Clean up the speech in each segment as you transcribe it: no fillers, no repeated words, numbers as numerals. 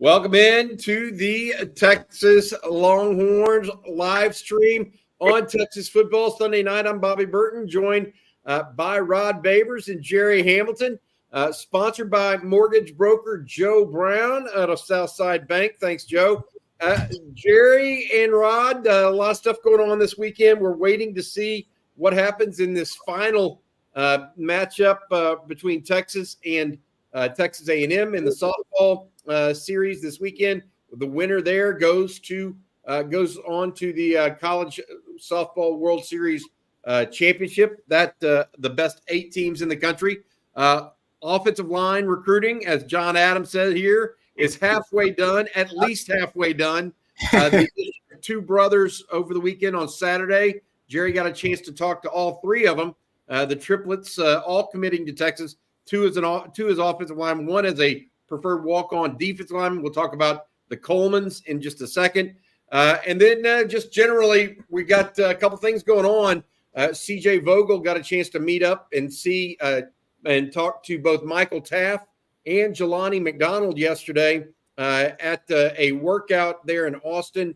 Welcome in to the Texas Longhorns live stream on Texas football Sunday night. I'm Bobby Burton, joined by Rod Babers and Jerry Hamilton, sponsored by mortgage broker Joe Brown out of Southside Bank. Thanks, Joe. Jerry and Rod, a lot of stuff going on this weekend. We're waiting to see what happens in this final matchup between Texas and Texas A&M in the softball series this weekend. The winner there goes on to the College Softball World Series championship. That the best 8 teams in the country. Offensive line recruiting, as John Adams said here, is halfway done, at least halfway done. The 2 brothers over the weekend on Saturday. Jerry got a chance to talk to all 3 of them. The triplets all committing to Texas. 2 as offensive lineman, 1 as a preferred walk-on defensive lineman. We'll talk about the Colemans in just a second. And then just generally, we got a couple things going on. CJ Vogel got a chance to meet up and see and talk to both Michael Taft and Jelani McDonald yesterday at a workout there in Austin.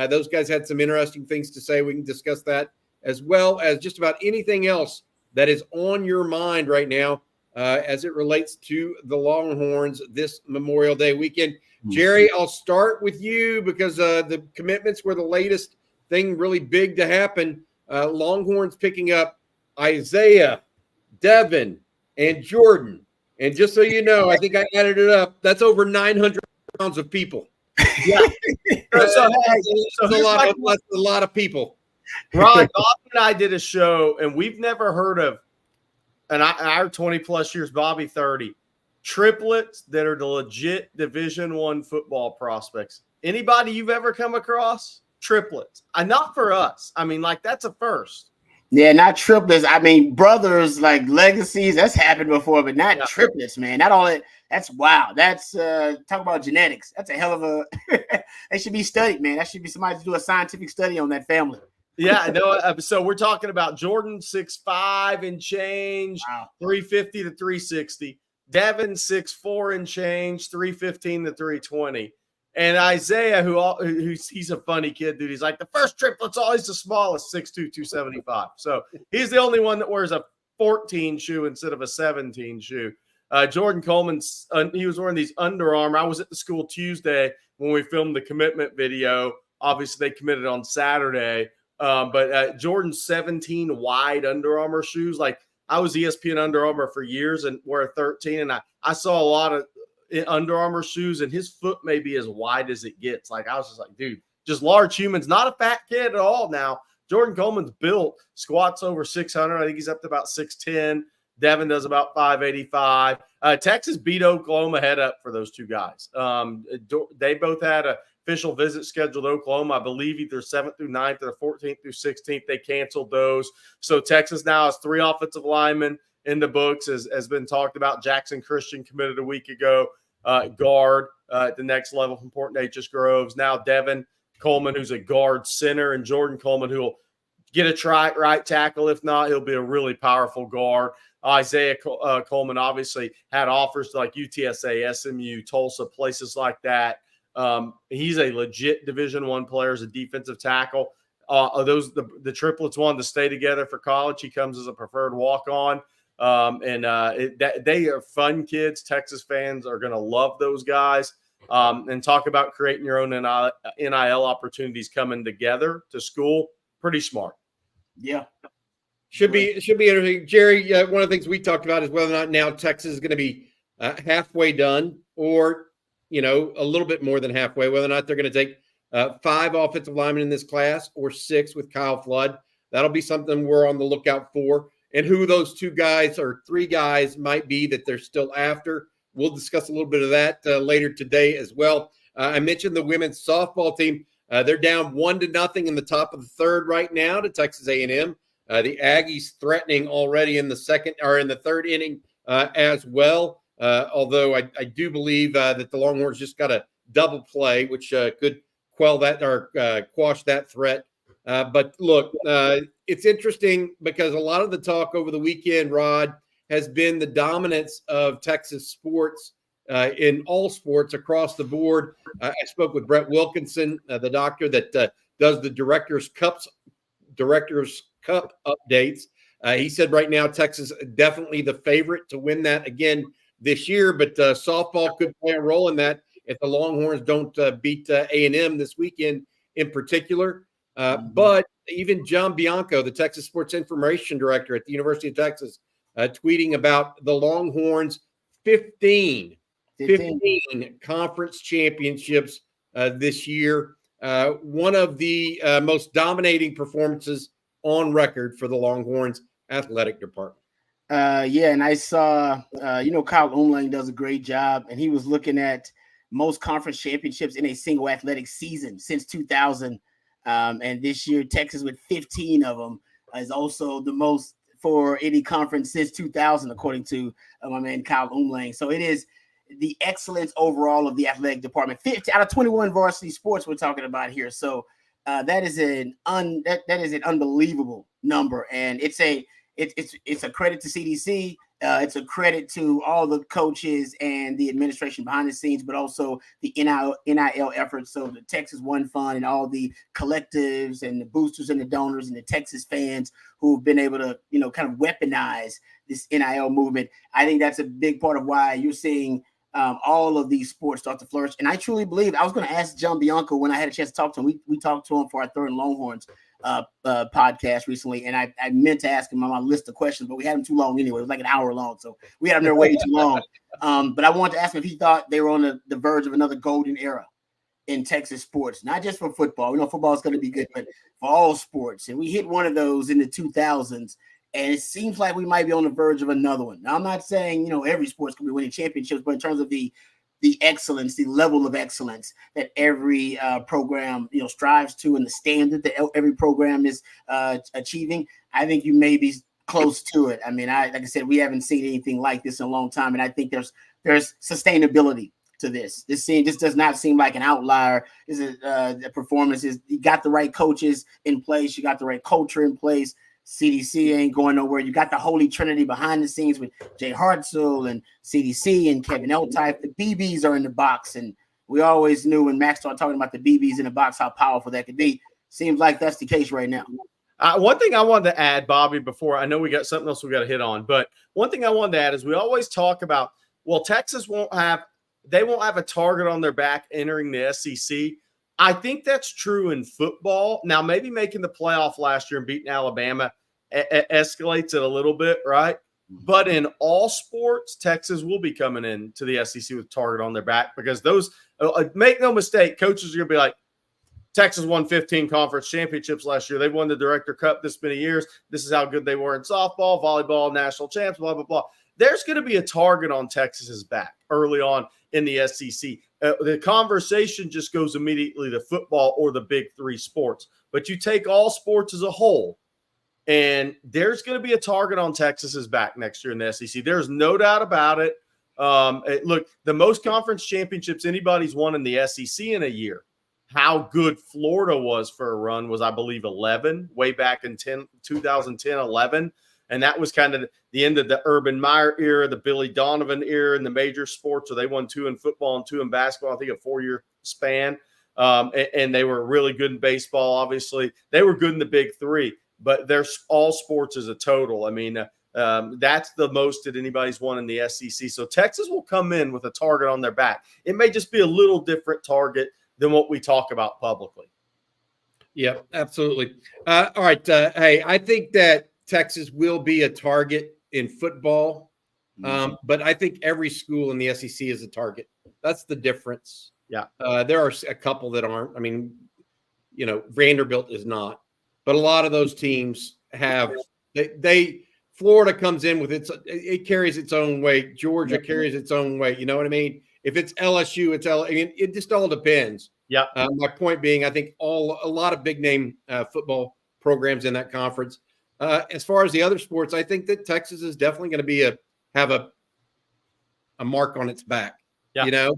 Those guys had some interesting things to say. We can discuss that as well as just about anything else that is on your mind right now as it relates to the Longhorns this Memorial Day weekend. Jerry, I'll start with you because the commitments were the latest thing really big to happen. Longhorns picking up Isaiah, Devin, and Jordan. And just so you know, I think I added it up. That's over 900 pounds of people. Yeah. That's a lot of people. Rod, Bob and I did a show, and we've never heard of, and our 20-plus years, Bobby 30, triplets that are the legit Division I football prospects. Anybody you've ever come across? Triplets. Not for us. I mean, like, that's a first. Yeah, not triplets. I mean, brothers, like legacies, that's happened before, but not triplets, man. Not all that. That's wow. That's talk about genetics. That's a hell of a they should be studied, man. That should be somebody to do a scientific study on that family. Yeah, no. So we're talking about Jordan 6'5" and change, 350 to 360. Devin 6'4" and change, 315 to 320. And Isaiah, he's a funny kid, dude. He's like, the first triplet's always the smallest, 6'2", 275. So he's the only one that wears a 14 shoe instead of a 17 shoe. Jordan Coleman, he was wearing these Under Armour. I was at the school Tuesday when we filmed the commitment video. Obviously, they committed on Saturday. But Jordan's 17 wide Under Armour shoes. Like, I was ESPN Under Armour for years and wore 13, and I saw a lot of Under Armour shoes, and his foot may be as wide as it gets. Like, I was just like, dude, just large humans, not a fat kid at all. Now, Jordan Coleman's built, squats over 600. I think he's up to about 6'10". Devin does about 585. Texas beat Oklahoma head up for those 2 guys. They both had a official visit scheduled to Oklahoma, I believe either 7th through 9th or 14th through 16th. They canceled those. So Texas now has 3 offensive linemen in the books, has been talked about. Jackson Christian committed a week ago, guard at the next level from Port Neches Groves. Now Devin Coleman, who's a guard center, and Jordan Coleman, who will get a try at right tackle. If not, he'll be a really powerful guard. Isaiah Coleman obviously had offers to like UTSA, SMU, Tulsa, places like that. He's a legit Division I player as a defensive tackle. The triplets wanted to stay together for college. He comes as a preferred walk-on. They are fun kids. Texas fans are going to love those guys. And talk about creating your own NIL opportunities coming together to school. Pretty smart. Yeah. Should be interesting. Jerry, one of the things we talked about is whether or not now Texas is going to be halfway done or, a little bit more than halfway, whether or not they're going to take 5 offensive linemen in this class or 6 with Kyle Flood. That'll be something we're on the lookout for. And who those 2 guys or 3 guys might be that they're still after. We'll discuss a little bit of that later today as well. I mentioned the women's softball team. They're down 1-0 in the top of the 3rd right now to Texas A&M. The Aggies threatening already in the 3rd inning as well. Although I do believe that the Longhorns just got a double play, which could quell that or quash that threat. But look, it's interesting because a lot of the talk over the weekend, Rod, has been the dominance of Texas sports in all sports across the board. I spoke with Brett Wilkinson, the doctor that does the Directors Cup updates. He said right now Texas definitely the favorite to win that again this year, but softball could play a role in that if the Longhorns don't beat A&M this weekend in particular. But even John Bianco, the Texas Sports Information Director at the University of Texas, tweeting about the Longhorns 15 conference championships this year. One of the most dominating performances on record for the Longhorns athletic department. Yeah, and I saw, Kyle Umlang does a great job, and he was looking at most conference championships in a single athletic season since 2000. And this year, Texas with 15 of them is also the most for any conference since 2000, according to my man Kyle Umlang. So it is the excellence overall of the athletic department. 50 out of 21 varsity sports we're talking about here. So that is an unbelievable number, and it's a credit to CDC. It's a credit to all the coaches and the administration behind the scenes, but also the NIL efforts. So the Texas One Fund and all the collectives and the boosters and the donors and the Texas fans who've been able to, kind of weaponize this NIL movement. I think that's a big part of why you're seeing all of these sports start to flourish. And I truly believe, I was going to ask John Bianco when I had a chance to talk to him. We talked to him for our Third and Longhorns podcast recently, and I meant to ask him on my list of questions, but we had him too long anyway. It was like an hour long, so we had him there way too long. But I wanted to ask him if he thought they were on the verge of another golden era in Texas sports, not just for football. We know football is going to be good, but for all sports. And we hit one of those in the 2000s, and it seems like we might be on the verge of another one. Now, I'm not saying, every sport's going to be winning championships, but in terms of the excellence, the level of excellence that every program, strives to, and the standard that every program is achieving, I think you may be close to it. I mean, like I said, we haven't seen anything like this in a long time, and I think there's sustainability to this. This does not seem like an outlier. This is the performances. You got the right coaches in place. You got the right culture in place. CDC ain't going nowhere. You got the Holy Trinity behind the scenes with Jay Hartzell and CDC and Kevin L-Type. The BBs are in the box, and we always knew when Max started talking about the BBs in the box how powerful that could be. Seems like that's the case right now. One thing I wanted to add, Bobby, before I know we got something else we got to hit on, but one thing I wanted to add is we always talk about, Texas won't have a target on their back entering the SEC. I think that's true in football. Now, maybe making the playoff last year and beating Alabama escalates it a little bit, right? But in all sports, Texas will be coming in to the SEC with target on their back, because those make no mistake, coaches are going to be like, Texas won 15 conference championships last year. They won the Director Cup this many years. This is how good they were in softball, volleyball, national champs, blah, blah, blah. There's going to be a target on Texas's back early on in the SEC. The conversation just goes immediately to football or the big three sports. But you take all sports as a whole, and there's going to be a target on Texas's back next year in the SEC. There's no doubt about it. Look, the most conference championships anybody's won in the SEC in a year. How good Florida was for a run was, I believe, 11, way back in 2010, 11. And that was kind of the end of the Urban Meyer era, the Billy Donovan era in the major sports. So they won 2 in football and 2 in basketball, I think a 4-year span. And they were really good in baseball, obviously. They were good in the big three, but there's all sports as a total. I mean, that's the most that anybody's won in the SEC. So Texas will come in with a target on their back. It may just be a little different target than what we talk about publicly. Yeah, absolutely. All right. Hey, I think that Texas will be a target in football, but I think every school in the SEC is a target. That's the difference. Yeah. There are a couple that aren't. I mean, Vanderbilt is not, but a lot of those teams have. Florida comes in with it carries its own weight. Georgia carries its own weight. You know what I mean? If it's LSU, it just all depends. Yeah. My point being, I think a lot of big name football programs in that conference. As far as the other sports, I think that Texas is definitely going to have a mark on its back. Yeah.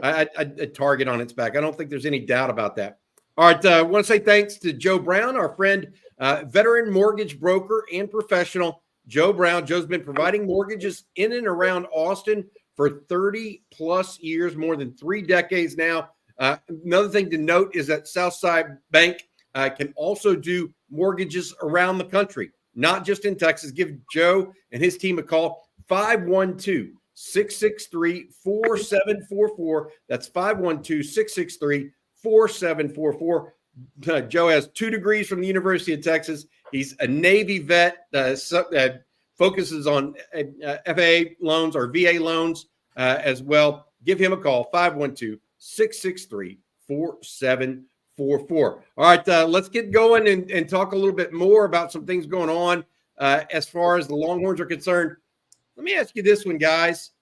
A target on its back. I don't think there's any doubt about that. All right. I want to say thanks to Joe Brown, our friend, veteran mortgage broker and professional. Joe Brown. Joe's been providing mortgages in and around Austin for 30-plus years, more than 3 decades now. Another thing to note is that Southside Bank can also do mortgages around the country, not just in Texas. Give Joe and his team a call, 512-663-4744. That's 512-663-4744. Joe has 2 degrees from the University of Texas. He's a Navy vet, focuses on FAA loans or VA loans as well. Give him a call, 512-663-4744. All right, let's get going and talk a little bit more about some things going on as far as the Longhorns are concerned. Let me ask you this one, guys.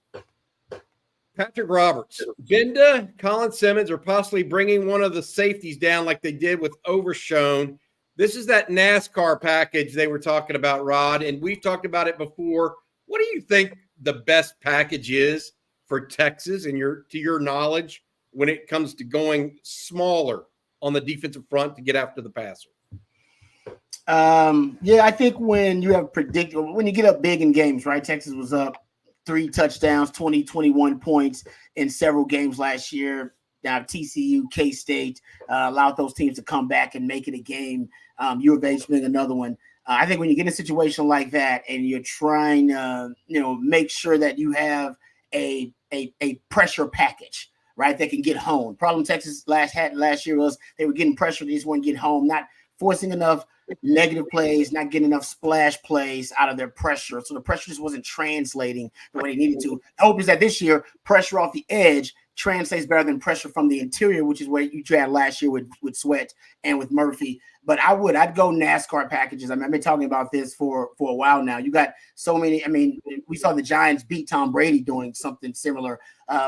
Patrick Roberts, Binda, Colin Simmons are possibly bringing one of the safeties down like they did with Overshone. This is that NASCAR package they were talking about, Rod, and we've talked about it before. What do you think the best package is for Texas, and to your knowledge, when it comes to going smaller on the defensive front to get after the passer? Yeah, I think when you have when you get up big in games, right? Texas was up 3 touchdowns, 21 points in several games last year. Now TCU, K-State allowed those teams to come back and make it a game. U of H being another one. I think when you get in a situation like that and you're trying to, make sure that you have a pressure package, right, that can get home. Problem Texas had last year was they were getting pressure. They just wouldn't get home, not forcing enough negative plays, not getting enough splash plays out of their pressure. So the pressure just wasn't translating the way they needed to. The hope is that this year, pressure off the edge translates better than pressure from the interior, which is what you had last year with Sweat and with Murphy. But I'd go NASCAR packages. I've been talking about this for a while now. You got so many. We saw the Giants beat Tom Brady doing something similar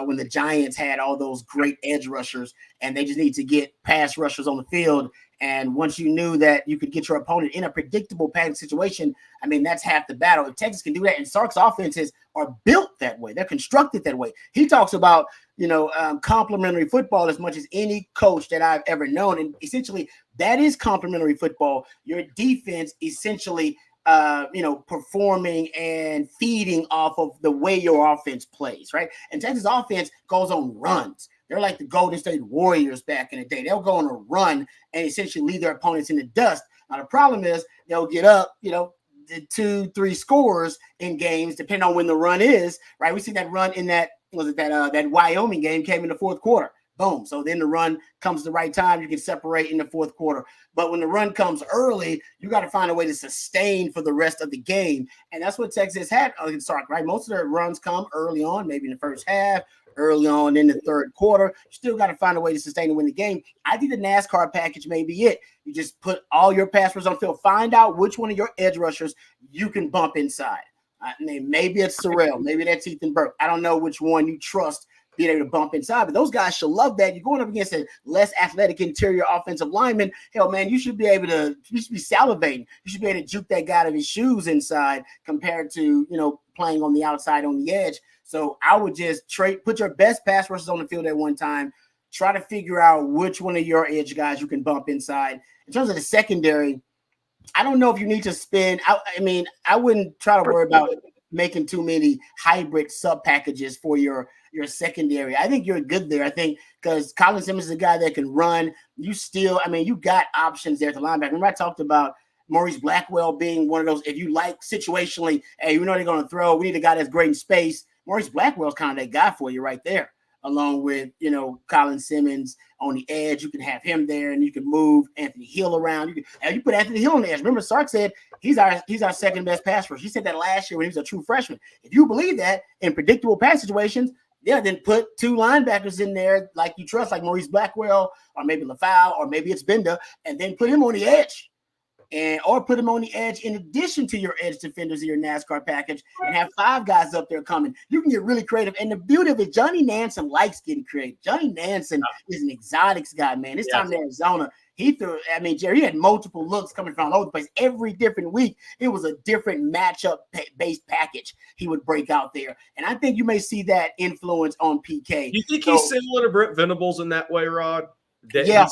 when the Giants had all those great edge rushers, and they just need to get pass rushers on the field. And once you knew that you could get your opponent in a predictable pass situation, that's half the battle. If Texas can do that, and Sark's offenses are built that way, they're constructed that way. He talks about, complementary football as much as any coach that I've ever known. And essentially, that is complementary football. Your defense essentially, performing and feeding off of the way your offense plays, right? And Texas offense goes on runs. They're like the Golden State Warriors back in the day. They'll go on a run and essentially leave their opponents in the dust. Now, the problem is they'll get up, 2-3 scores in games, depending on when the run is, right? We see that run in that Wyoming game came in the fourth quarter. Boom. So then the run comes the right time. You can separate in the fourth quarter. But when the run comes early, you got to find a way to sustain for the rest of the game. And that's what Texas had against Sark, right? Most of their runs come early on, maybe in the first half, early on in the third quarter. You still got to find a way to sustain and win the game. I think the NASCAR package may be it. You just put all your pass rushers on the field. Find out which one of your edge rushers you can bump inside. Maybe it's Sorrell. Maybe that's Ethan Burke. I don't know which one you trust being able to bump inside, but those guys should love that. You're going up against a less athletic interior offensive lineman. Hell, man, you should be salivating. You should be able to juke that guy out of his shoes inside compared to, playing on the outside on the edge. So I would just put your best pass rushers on the field at one time. Try to figure out which one of your edge guys you can bump inside. In terms of the secondary, I don't know if you need to spend. I wouldn't try to worry about making too many hybrid sub packages for your secondary. I think you're good there. I think because Colin Simmons is a guy that can run. You got options there at the linebacker. Remember I talked about Maurice Blackwell being one of those, if you like situationally, hey, we know they're going to throw. We need a guy that's great in space. Maurice Blackwell's kind of that guy for you right there, along with, Colin Simmons on the edge. You can have him there, and you can move Anthony Hill around. You put Anthony Hill on the edge. Remember, Sark said he's our second best pass rusher. He said that last year when he was a true freshman. If you believe that in predictable pass situations, then put 2 linebackers in there like you trust, like Maurice Blackwell or maybe LaFau or maybe it's Binda, and then put him on the edge. Or put him on the edge in addition to your edge defenders in your NASCAR package and have 5 guys up there coming. You can get really creative. And the beauty of it, Johnny Nansen likes getting creative. Johnny Nansen is an exotics guy, man. This time in Arizona, Jerry, he had multiple looks coming from all over the place. Every different week, it was a different matchup-based package he would break out there. And I think you may see that influence on PK. You think he's similar to Brent Venables in that way, Rod? Yeah.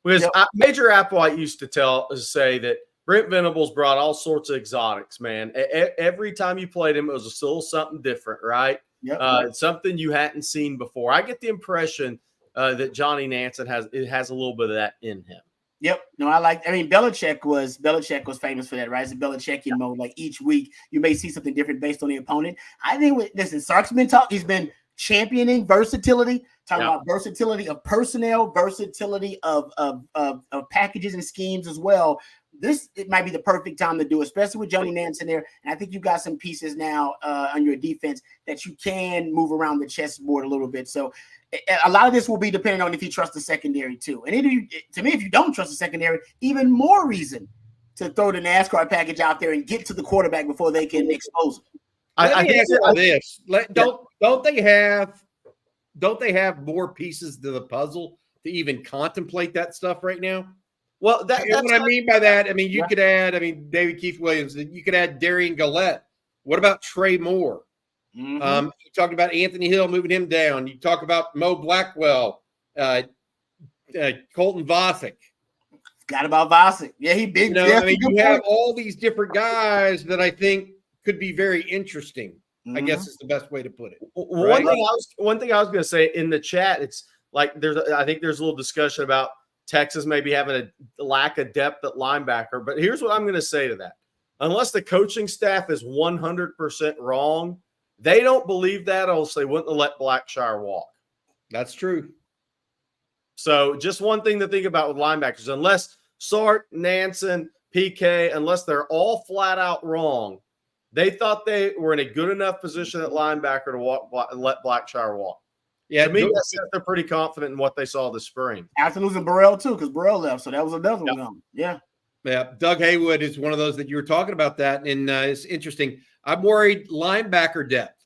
Because Major Applewhite used to say that Brent Venables brought all sorts of exotics, man. Every time you played him, it was a little something different, right? Yep. Something you hadn't seen before. I get the impression that Johnny Nansen has a little bit of that in him. Yep. No, Belichick was famous for that, right? It's a Belichickian mode. Like each week, you may see something different based on the opponent. I think Sark's been championing versatility, talking about versatility of personnel, versatility of packages and schemes as well. It might be the perfect time to do, especially with Johnny Nansen there. And I think you've got some pieces now on your defense that you can move around the chessboard a little bit. So a lot of this will be dependent on if you trust the secondary too. And to me, if you don't trust the secondary, even more reason to throw the NASCAR package out there and get to the quarterback before they can expose it. Let me ask you this: don't they have more pieces to the puzzle to even contemplate that stuff right now? Well, that's what I mean by that. I mean, you could add, David Keith Williams. You could add Darian Gillette. What about Trey Moore? Mm-hmm. You talked about Anthony Hill, moving him down. You talk about Mo Blackwell, Colton Vasek. Forgot about Vasek. Yeah, he big. You have all these different guys that I think could be very interesting. Mm-hmm. I guess is the best way to put it. Right? One thing I was going to say in the chat, it's like I think there's a little discussion about Texas maybe having a lack of depth at linebacker. But here's what I'm going to say to that. Unless the coaching staff is 100% wrong, they don't believe that, or else they wouldn't have let Blackshire walk. That's true. So just one thing to think about with linebackers, unless Sark, Nansen, PK, unless they're all flat out wrong, they thought they were in a good enough position at linebacker to let Blackshire walk. Yeah, to me, that says they're pretty confident in what they saw this spring. After losing Burrell too, because Burrell left, so that was another one. Yeah. Doug Haywood is one of those that you were talking about that, and it's interesting. I'm worried linebacker depth.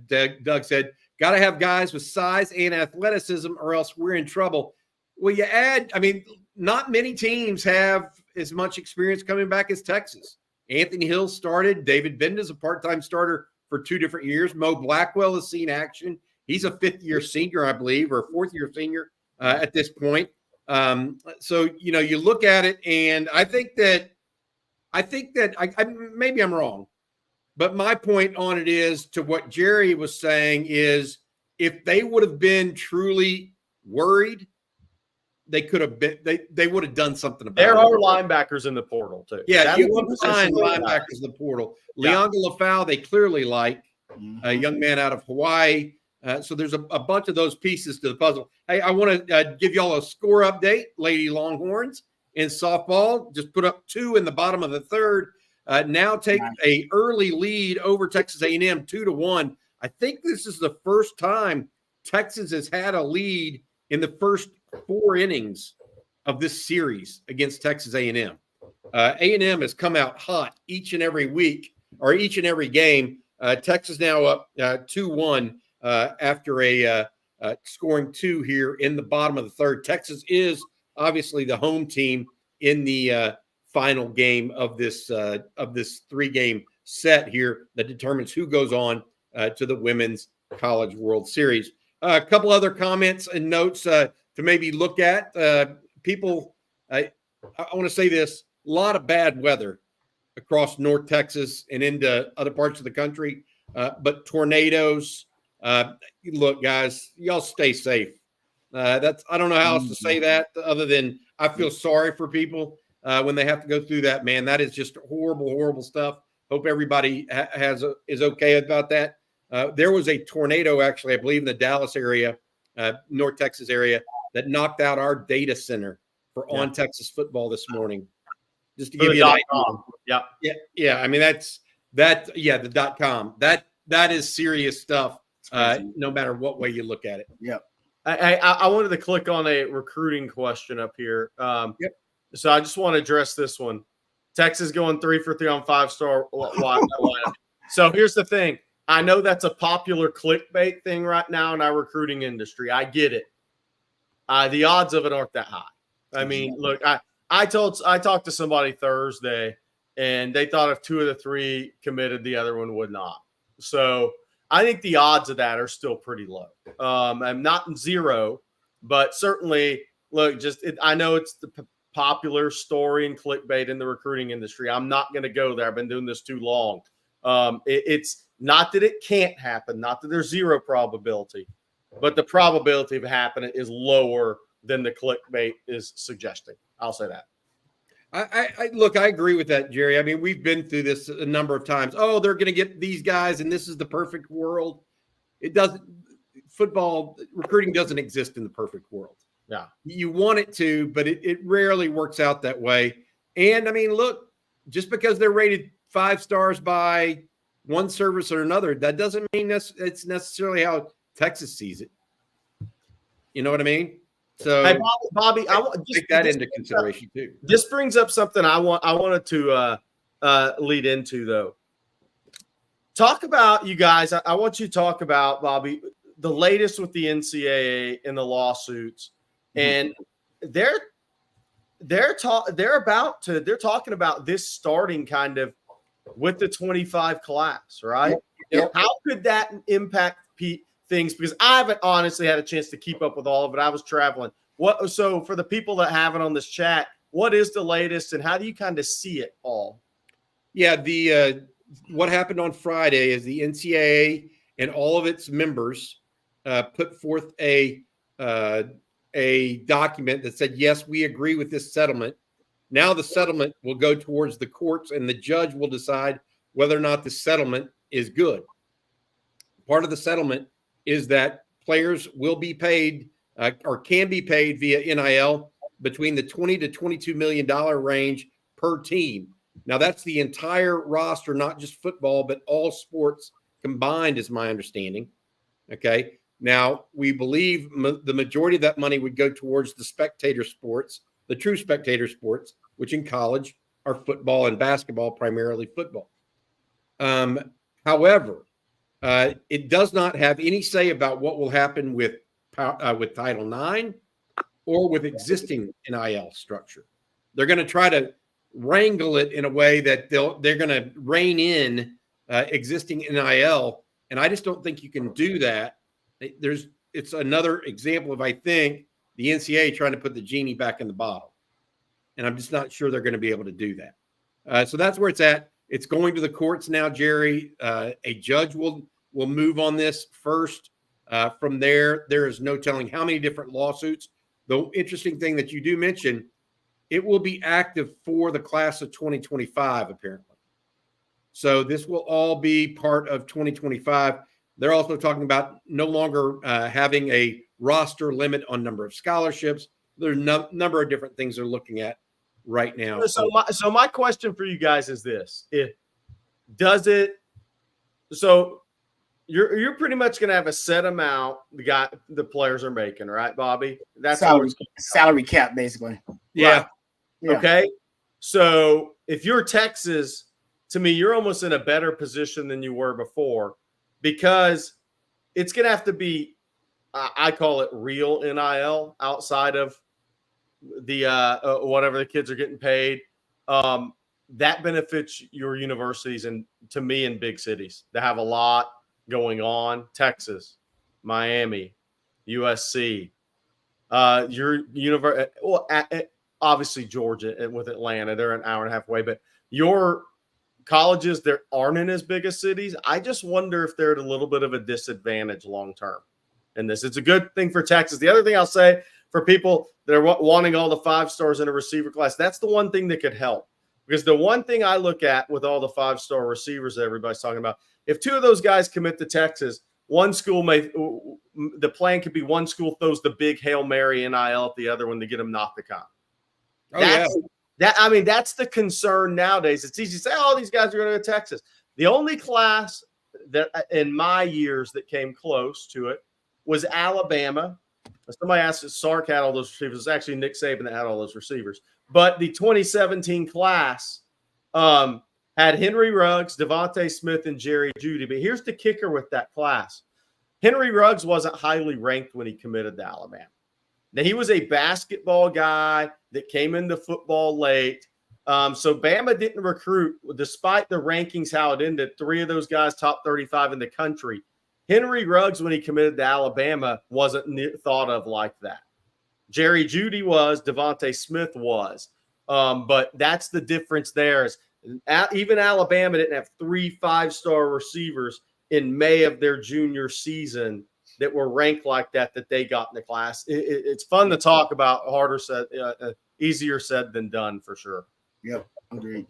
Doug said, got to have guys with size and athleticism, or else we're in trouble. Well, you add, not many teams have as much experience coming back as Texas. Anthony Hill started. David Benda's a part-time starter for 2 different years. Mo Blackwell has seen action. He's a 5th-year senior, I believe, or 4th-year senior at this point. So, you look at it, and I think that maybe I'm wrong, but my point on it is to what Jerry was saying is if they would have been truly worried, they could have been, they would have done something about it. There are linebackers in the portal too. Yeah, you want to sign linebackers in the portal. Leon Lafau, they clearly like a young man out of Hawaii. So there's a bunch of those pieces to the puzzle. Hey, I want to give y'all a score update. Lady Longhorns in softball just put up 2 in the bottom of the 3rd. Now take a early lead over Texas A&M 2-1. I think this is the first time Texas has had a lead in the first 4 innings of this series against Texas A&M. A&M has come out hot each and every week or each and every game. Texas now up 2-1 after scoring 2 here in the bottom of the 3rd. Texas is obviously the home team in the final game of this 3-game set here that determines who goes on to the Women's College World Series. A couple other comments and notes to maybe look at. People, I want to say this, a lot of bad weather across North Texas and into other parts of the country, but tornadoes. Look, guys, y'all stay safe. I don't know how else to say that other than I feel sorry for people when they have to go through that, man. That is just horrible, horrible stuff. Hope everybody is okay about that. There was a tornado, actually, I believe in the Dallas area, North Texas area, that knocked out our data center for On Texas Football this morning. Just to give you an idea. Yeah. The .com. That is serious stuff. No matter what way you look at it. Yep. I wanted to click on a recruiting question up here. So I just want to address this one. Texas going 3 for 3 on 5-star lineup. So here's the thing. I know that's a popular clickbait thing right now in our recruiting industry. I get it. The odds of it aren't that high. I mean, look, I talked to somebody Thursday, and they thought if 2 of the 3 committed, the other one would not. So I think the odds of that are still pretty low. I'm not 0, but certainly, look, I know it's the popular story and clickbait in the recruiting industry. I'm not going to go there. I've been doing this too long. It's not that it can't happen, not that there's zero probability, but the probability of it happening is lower than the clickbait is suggesting. I'll say that. Look, I agree with that, Jerry. I mean, we've been through this a number of times. Oh, they're going to get these guys, and this is the perfect world. It doesn't. Football recruiting doesn't exist in the perfect world. Yeah, you want it to, but it rarely works out that way. And I mean, look, just because they're rated 5 stars by one service or another, that doesn't mean it's necessarily how Texas sees it. You know what I mean? So, hey, Bobby, I want take that into consideration too. This brings up something I wanted to lead into, though. Talk about, you guys. I want you to talk about, Bobby, the latest with the NCAA and the lawsuits, and they're talking about this starting kind of with the 25 class, right? Yep. How could that impact things? Because I haven't honestly had a chance to keep up with all of it. I was traveling. So for the people that haven't on this chat, what is the latest, and how do you kind of see it all? Yeah, what happened on Friday is the NCAA and all of its members put forth a document that said, yes, we agree with this settlement. Now the settlement will go towards the courts, and the judge will decide whether or not the settlement is good. Part of the settlement is that players will be paid or can be paid via NIL between the $20 to $22 million range per team. Now, that's the entire roster, not just football, but all sports combined, is my understanding. Okay. Now, we believe the majority of that money would go towards the spectator sports, the true spectator sports, which in college are football and basketball, primarily football. However, it does not have any say about what will happen with Title IX or with existing NIL structure. They're going to try to wrangle it in a way that they're going to rein in existing NIL, and I just don't think you can do that. It's another example of, I think, the NCAA trying to put the genie back in the bottle, and I'm just not sure they're going to be able to do that. So that's where it's at. It's going to the courts now, Jerry. A judge will move on this first. From there is no telling how many different lawsuits. The interesting thing that you do mention, it will be active for the class of 2025, apparently. So this will all be part of 2025. They're also talking about no longer having a roster limit on number of scholarships. There's a number of different things they're looking at right now. So my question for you guys is this: you're pretty much going to have a set amount the players are making, right, Bobby? That's salary cap, basically. Yeah. Right. Yeah. Okay. So if you're Texas, to me, you're almost in a better position than you were before, because it's going to have to be, I call it real NIL outside of the whatever the kids are getting paid. That benefits your universities, and to me, in big cities that have a lot going on. Texas, Miami, USC, your university. Well, obviously Georgia with Atlanta, they're an hour and a half away, but your colleges that aren't in as big as cities, I just wonder if they're at a little bit of a disadvantage long term in this. It's a good thing for Texas. The other thing I'll say for people that are wanting all the 5 stars in a receiver class, that's the one thing that could help. Because the one thing I look at with all the 5-star receivers that everybody's talking about, if 2 of those guys commit to Texas, the plan could be one school throws the big Hail Mary NIL at the other one to get them knocked the count. That's the concern nowadays. It's easy to say, oh, these guys are going to go to Texas. The only class that in my years that came close to it was Alabama. Somebody asked if Sark had all those receivers. It's actually Nick Saban that had all those receivers. But the 2017 class had Henry Ruggs, Devontae Smith, and Jerry Jeudy. But here's the kicker with that class. Henry Ruggs wasn't highly ranked when he committed to Alabama. Now, he was a basketball guy that came into football late. So Bama didn't recruit, despite the rankings, how it ended, 3 of those guys top 35 in the country. Henry Ruggs, when he committed to Alabama, wasn't thought of like that. Jerry Jeudy was, Devontae Smith was. But that's the difference there is even Alabama didn't have 3 5-star receivers in May of their junior season that were ranked like that they got in the class. It's fun to talk about, easier said than done for sure. Yep, agreed.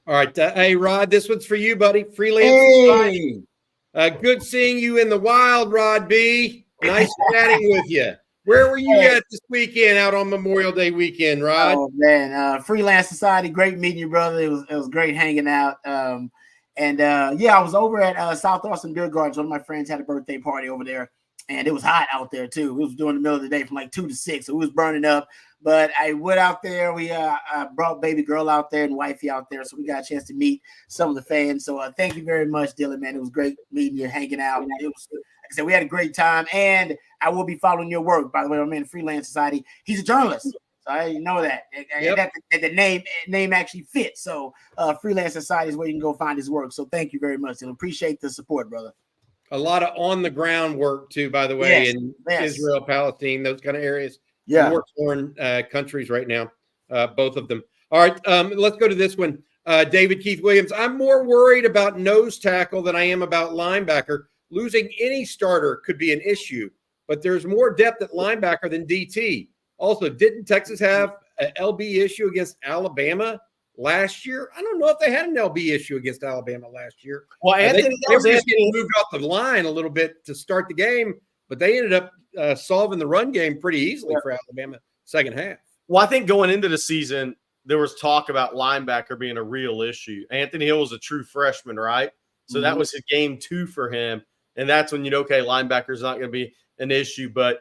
All right. Hey, Rod, this one's for you, buddy. Freelance. Hey. Good seeing you in the wild, Rod B. Nice chatting with you. Where were you at this weekend out on Memorial Day weekend, Rod? Oh, man. Freelance Society. Great meeting you, brother. It was great hanging out. I was over at South Austin Beer Gardens. One of my friends had a birthday party over there, and it was hot out there, too. It was during the middle of the day from like 2 to 6, so it was burning up. But I went out there. We brought baby girl out there and wifey out there, so we got a chance to meet some of the fans. So thank you very much, Dylan, man. It was great meeting you, hanging out. It was, like I said, we had a great time, and I will be following your work. By the way, I'm in Freelance Society. He's a journalist, so I know that. Yep. That the name actually fits. So Freelance Society is where you can go find his work. So thank you very much, Dylan. Appreciate the support, brother. A lot of on-the-ground work, too, by the way, in Israel, Palestine, those kind of areas. Yeah. War-torn countries right now, both of them. All right, let's go to this one. David Keith Williams. I'm more worried about nose tackle than I am about linebacker. Losing any starter could be an issue, but there's more depth at linebacker than DT. Also, didn't Texas have an LB issue against Alabama last year? I don't know if they had an LB issue against Alabama last year. Well, they were just getting moved off the line a little bit to start the game, but they ended up solving the run game pretty easily for Alabama second half. Well, I think going into the season, there was talk about linebacker being a real issue. Anthony Hill was a true freshman, right? So that was his game 2 for him. And that's when linebacker's not going to be an issue. But,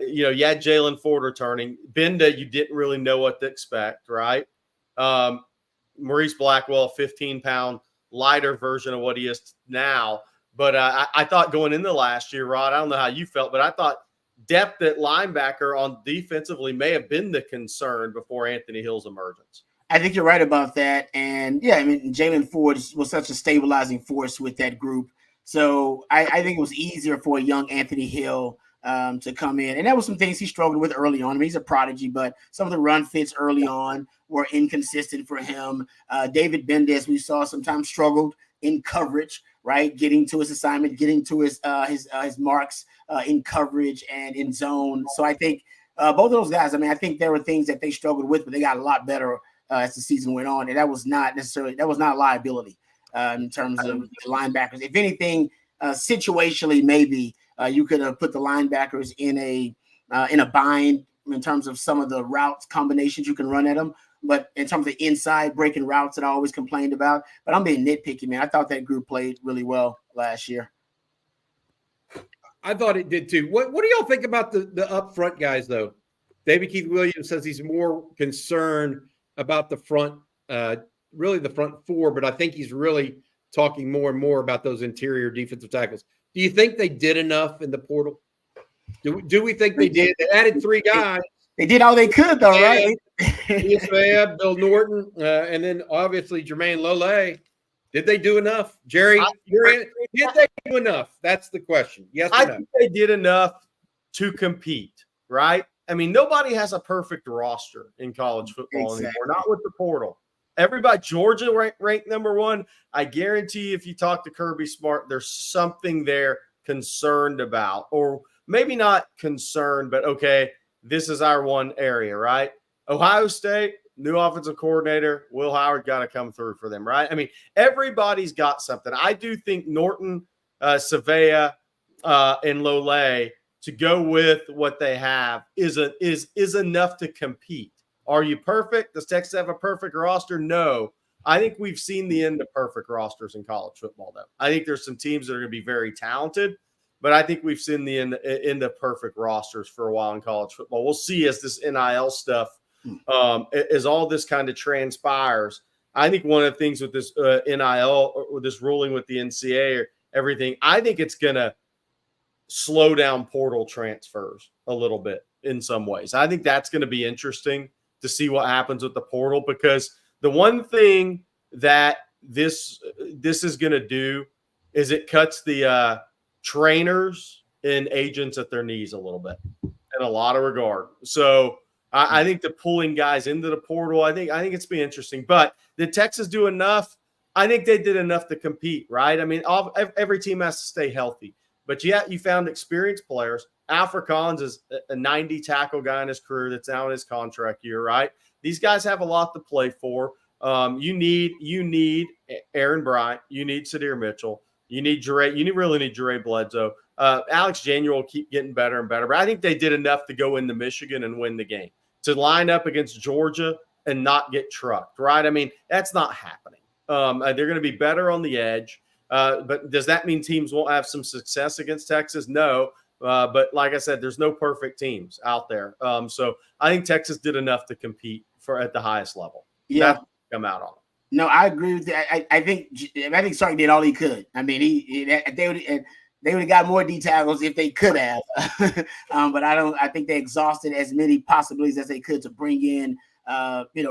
you had Jalen Ford returning. Benda, you didn't really know what to expect, right? Maurice Blackwell, 15-pound lighter version of what he is now. But I thought going into last year, Rod, I don't know how you felt, but I thought depth at linebacker on defensively may have been the concern before Anthony Hill's emergence. I think you're right about that. And, Jalen Ford was such a stabilizing force with that group. So I think it was easier for a young Anthony Hill to come in. And that was some things he struggled with early on. I mean, he's a prodigy, but some of the run fits early on were inconsistent for him. David Bendez, we saw sometimes struggled in coverage, right? Getting to his assignment, getting to his marks in coverage and in zone. So I think both of those guys, I think there were things that they struggled with, but they got a lot better as the season went on. And that was not a liability in terms of the linebackers. If anything, situationally, maybe you could have put the linebackers in a bind in terms of some of the routes combinations you can run at them. But in terms of inside breaking routes that I always complained about, but I'm being nitpicky, man. I thought that group played really well last year. I thought it did too. What do y'all think about the up front guys, though? David Keith Williams says he's more concerned about the front, really the front 4, but I think he's really talking more and more about those interior defensive tackles. Do you think they did enough in the portal? Do we think they did? They added 3 guys. They did all they could, though, right? Bill Norton, and then obviously Jermaine Lole. Did they do enough? Jerry, did they do enough? That's the question. Yes or no? I think they did enough to compete, right? I mean, nobody has a perfect roster in college football anymore, not with the portal. Everybody, Georgia ranked number 1. I guarantee if you talk to Kirby Smart, there's something they're concerned about, or maybe not concerned, but okay, this is our one area, right? Ohio State, new offensive coordinator, Will Howard got to come through for them, right? I mean, everybody's got something. I do think Norton, Savea, and Lole to go with what they have is enough to compete. Are you perfect? Does Texas have a perfect roster? No. I think we've seen the end of perfect rosters in college football, though. I think there's some teams that are going to be very talented, but I think we've seen the end of perfect rosters for a while in college football. We'll see as this NIL stuff, as all this kind of transpires. I think one of the things with this NIL or this ruling with the NCAA or everything, I think it's going to slow down portal transfers a little bit in some ways. I think that's going to be interesting to see what happens with the portal, because the one thing that this is going to do is it cuts the trainers and agents at their knees a little bit. in a lot of regard. So I think the pulling guys into the portal, I think it's been interesting. But did Texas do enough? I think they did enough to compete, right? I mean, every team has to stay healthy. But yet you found experienced players. Alfred Collins is a 90 tackle guy in his career that's now in his contract year, right? These guys have a lot to play for. You need Aaron Bryant. You need Sadir Mitchell. You really need Jure Bledsoe. Alex January will keep getting better and better. But I think they did enough to go into Michigan and win the game. To line up against Georgia and not get trucked, right? I mean, that's not happening. They're going to be better on the edge. But does that mean teams won't have some success against Texas? No. But like I said, there's no perfect teams out there. So I think Texas did enough to compete at the highest level. Yeah. That's come out on it. No, I agree with that. I think Sark did all he could. I mean, they would have got more D tackles if they could have. But I think they exhausted as many possibilities as they could to bring in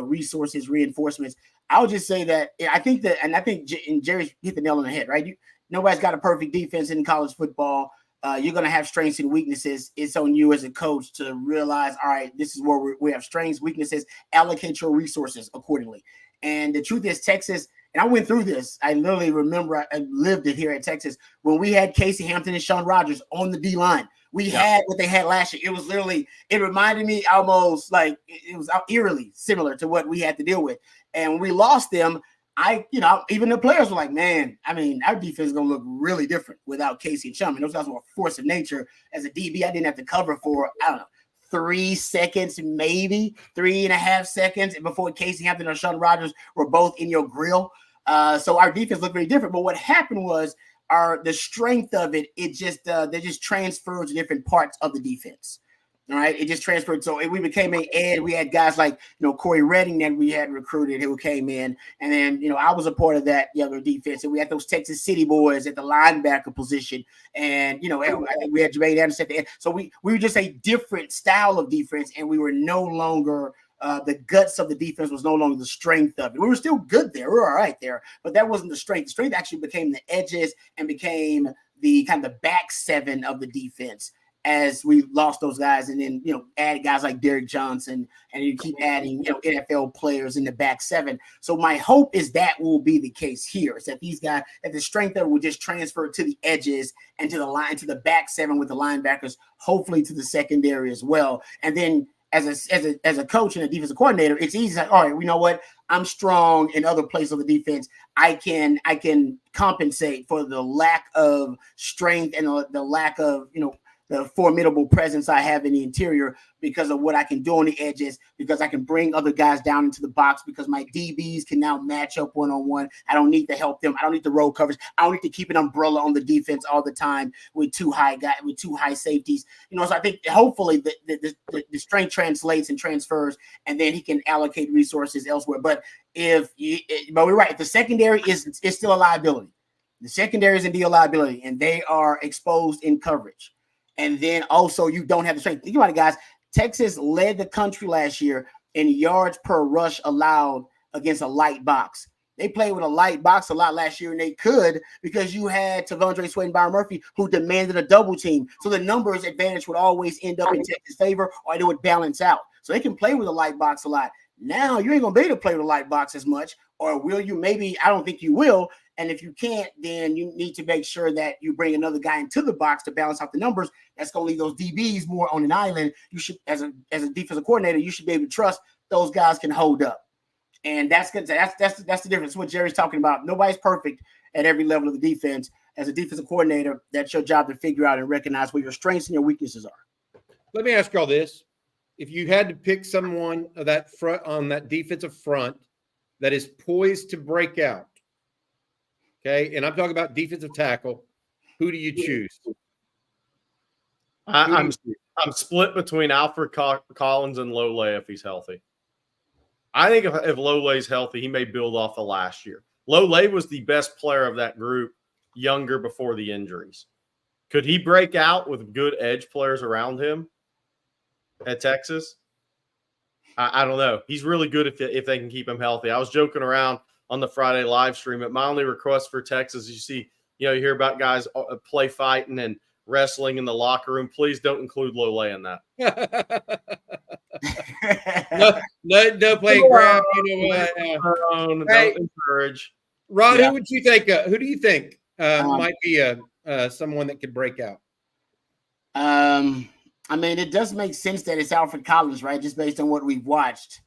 resources, reinforcements. I'll just say that I think Jerry hit the nail on the head, right? Nobody's got a perfect defense in college football. You're going to have strengths and weaknesses. It's on you as a coach to realize, all right, this is where we have strengths, weaknesses, allocate your resources accordingly. And the truth is, Texas, and I went through this. I literally remember I lived it here at Texas when we had Casey Hampton and Sean Rogers on the D line. We had what they had last year. It was literally, it reminded me almost like it was eerily similar to what we had to deal with. And when we lost them, even the players were like, man, I mean, our defense is going to look really different without Casey and Chum. And those guys were a force of nature. As a DB, I didn't have to cover for, 3 seconds, maybe 3.5 seconds before Casey Hampton or Sean Rogers were both in your grill. So our defense looked very different. But what happened was the strength of it, they just transferred to different parts of the defense. All right, it just transferred. So we became an ed. We had guys like Corey Redding that we had recruited who came in, and then I was a part of that younger defense. And we had those Texas City boys at the linebacker position, and we had Jermaine Anderson at the end. So we were just a different style of defense, and we were no longer the guts of the defense was no longer the strength of it. We were still good there. We were all right there, but that wasn't the strength. The strength actually became the edges and became the kind of the back seven of the defense. As we lost those guys and then, add guys like Derek Johnson and you keep adding, NFL players in the back seven. So my hope is that will be the case here, is that these guys, that the strength of it will just transfer to the edges and to the line, to the back seven with the linebackers, hopefully to the secondary as well. And then as a coach and a defensive coordinator, it's easy to say, all right, you know what? I'm strong in other places of the defense. I can compensate for the lack of strength and the lack of, the formidable presence I have in the interior because of what I can do on the edges, because I can bring other guys down into the box, because my DBs can now match up one-on-one. I don't need to help them. I don't need the roll coverage. I don't need to keep an umbrella on the defense all the time with two high safeties. So I think hopefully the strength translates and transfers, and then he can allocate resources elsewhere. But but we're right. The secondary is still a liability. The secondary is indeed a liability, and they are exposed in coverage. And then also you don't have the strength. Think about it, guys. Texas led the country last year in yards per rush allowed against a light box. They played with a light box a lot last year, and they could because you had Tavondre Sweat and Byron Murphy who demanded a double team. So the numbers advantage would always end up in Texas' favor, or it would balance out. So they can play with a light box a lot. Now you ain't going to be able to play with a light box as much, or will you? Maybe I don't think you will. And if you can't, then you need to make sure that you bring another guy into the box to balance out the numbers. That's going to leave those DBs more on an island. You should, as a defensive coordinator, you should be able to trust those guys can hold up. And that's good. That's the difference. What Jerry's talking about. Nobody's perfect at every level of the defense. As a defensive coordinator, that's your job to figure out and recognize where your strengths and your weaknesses are. Let me ask y'all this. If you had to pick someone of that front on that defensive front that is poised to break out, okay, and I'm talking about defensive tackle, who do you choose? I'm split between Alfred Collins and Lole if he's healthy. I think if Lole's healthy, he may build off of last year. Lole was the best player of that group, younger before the injuries. Could he break out with good edge players around him at Texas? I don't know. He's really good if they can keep him healthy. I was joking around on the Friday live stream. But my only request for Texas is you hear about guys play fighting and wrestling in the locker room. Please don't include Lole in that. no playing grab. You know what? Don't encourage. Rod, who would you think? Who do you think might be someone that could break out? I mean, it does make sense that it's Alfred Collins, right? Just based on what we've watched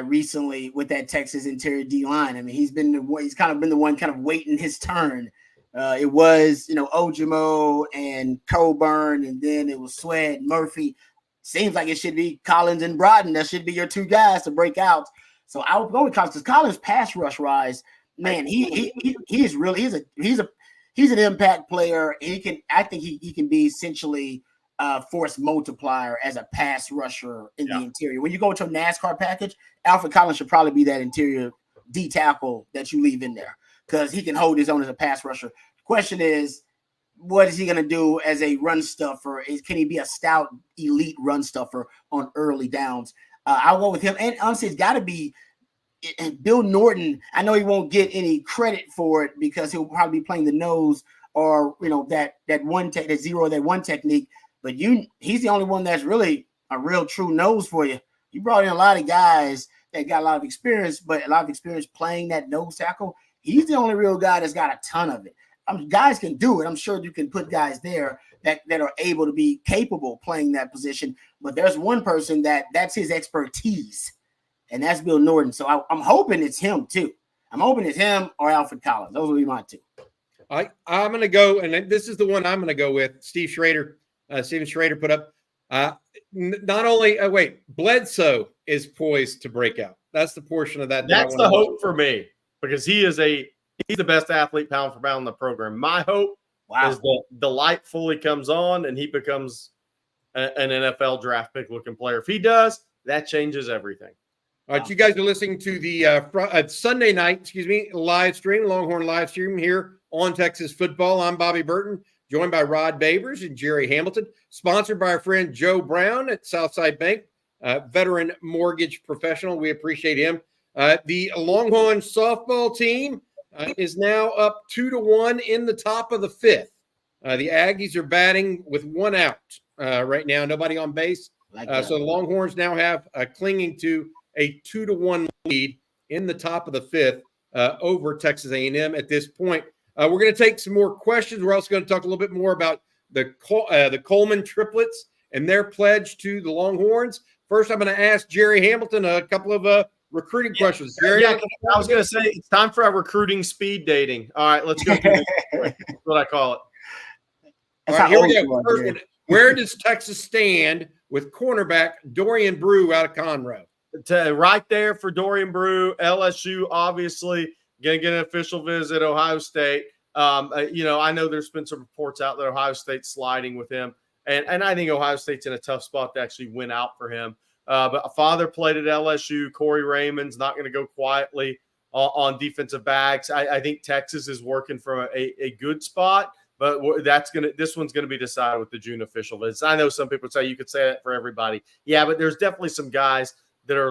recently with that Texas interior D line. I mean, he's kind of been the one kind of waiting his turn. It was, Ojimo and Coburn, and then it was Sweat, Murphy. Seems like it should be Collins and Broughton. That should be your two guys to break out. So I would go with Collins because Collins' pass rush rise, man, he's an impact player. I think he can be essentially force multiplier as a pass rusher in the interior. When you go to a NASCAR package, Alfred Collins should probably be that interior D tackle that you leave in there because he can hold his own as a pass rusher. The question is, what is he going to do as a run stuffer? Can he be a stout elite run stuffer on early downs? I'll go with him. And honestly, it's got to be Bill Norton. I know he won't get any credit for it because he'll probably be playing the nose or that one technique. But he's the only one that's really a real true nose for you. You brought in a lot of guys that got a lot of experience, but a lot of experience playing that nose tackle. He's the only real guy that's got a ton of it. Guys can do it. I'm sure you can put guys there that are able to be capable playing that position. But there's one person that's his expertise, and that's Bill Norton. So I'm hoping it's him too. I'm hoping it's him or Alfred Collins. Those will be my two. I'm going to go, and this is the one I'm going to go with. Steven Schrader put up. Not only Bledsoe is poised to break out. That's the portion of that. That's the hope for me because he's the best athlete pound for pound in the program. My hope is that the light fully comes on and he becomes an NFL draft pick looking player. If he does, that changes everything. All right, you guys are listening to the Sunday night, live stream, Longhorn live stream here on Texas football. I'm Bobby Burton, joined by Rod Babers and Jerry Hamilton, sponsored by our friend Joe Brown at Southside Bank, veteran mortgage professional. We appreciate him. The Longhorn softball team is now up 2-1 in the top of the fifth. The Aggies are batting with one out right now, nobody on base. So the Longhorns now have clinging to a 2-1 lead in the top of the fifth over Texas A&M at this point. We're going to take some more questions. We're also going to talk a little bit more about the Coleman triplets and their pledge to the Longhorns. First, I'm going to ask Jerry Hamilton a couple of recruiting questions. Jerry, I was going to say it's time for our recruiting speed dating. All right, let's go through this. That's what I call it. All right, here we go. First one. Where does Texas stand with cornerback Dorian Brew out of Conroe? Right there for Dorian Brew. LSU obviously going to get an official visit. Ohio State. I know there's been some reports out that Ohio State's sliding with him, and I think Ohio State's in a tough spot to actually win out for him. But a father played at LSU. Corey Raymond's not going to go quietly on defensive backs. I think Texas is working from a good spot, but this one's going to be decided with the June official visits. I know some people say you could say that for everybody. Yeah, but there's definitely some guys that are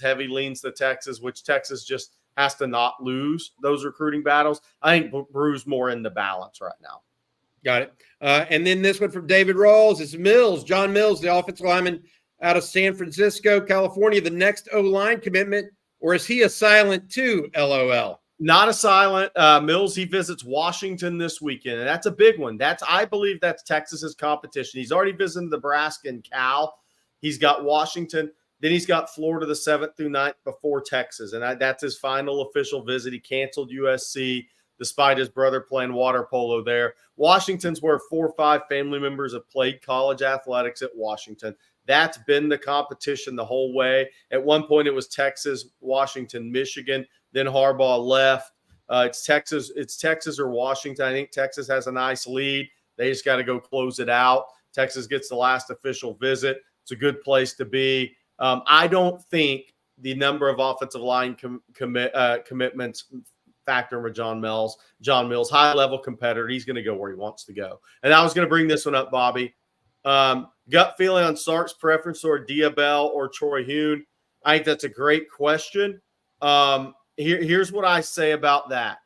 heavy leans to Texas, which Texas just has to not lose those recruiting battles. I think Brew's more in the balance right now. Got it. And then this one from David Rawls is John Mills, the offensive lineman out of San Francisco, California, the next O-line commitment, or is he a silent too, LOL? Not a silent. Mills, he visits Washington this weekend, and that's a big one. I believe that's Texas's competition. He's already visited Nebraska and Cal. He's got Washington. Then he's got Florida the 7th through 9th before Texas, and that's his final official visit. He canceled USC despite his brother playing water polo there. Washington's where 4 or 5 family members have played college athletics at Washington. That's been the competition the whole way. At one point, it was Texas, Washington, Michigan. Then Harbaugh left. It's Texas or Washington. I think Texas has a nice lead. They just got to go close it out. Texas gets the last official visit. It's a good place to be. I don't think the number of offensive line commitments factor with John Mills. John Mills, high-level competitor. He's going to go where he wants to go. And I was going to bring this one up, Bobby. Gut feeling on Sark's preference or Diabell or Troy Hune. I think that's a great question. Here's what I say about that.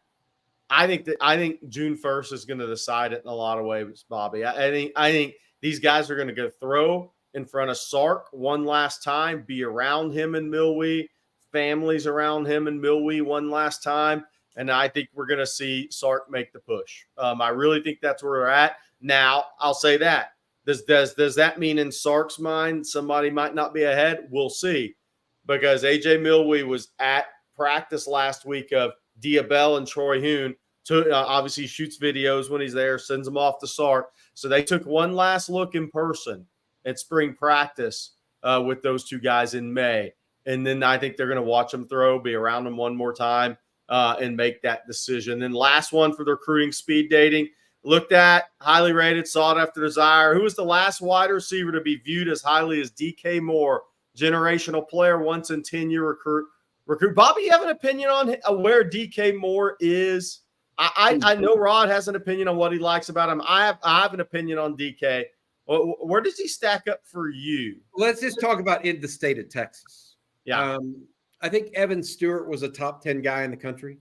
I think June 1st is going to decide it in a lot of ways, Bobby. I think these guys are going to go throw in front of Sark one last time, be around him in Millwee, families around him in Millwee one last time, and I think we're going to see Sark make the push. I really think that's where we're at. Now, I'll say that. Does that mean in Sark's mind somebody might not be ahead? We'll see, because A.J. Millwee was at practice last week of Diabell and Troy Hoon. Obviously shoots videos when he's there, sends them off to Sark. So they took one last look in person at spring practice with those two guys in May. And then I think they're going to watch them throw, be around them one more time, and make that decision. Then last one for the recruiting speed dating. Looked at, highly rated, sought after, desire. Who was the last wide receiver to be viewed as highly as DK Moore? Generational player, once in 10-year recruit. Bobby, you have an opinion on where DK Moore is? I know Rod has an opinion on what he likes about him. I have an opinion on DK. Where does he stack up for you? Let's just talk about in the state of Texas. Yeah. I think Evan Stewart was a top 10 guy in the country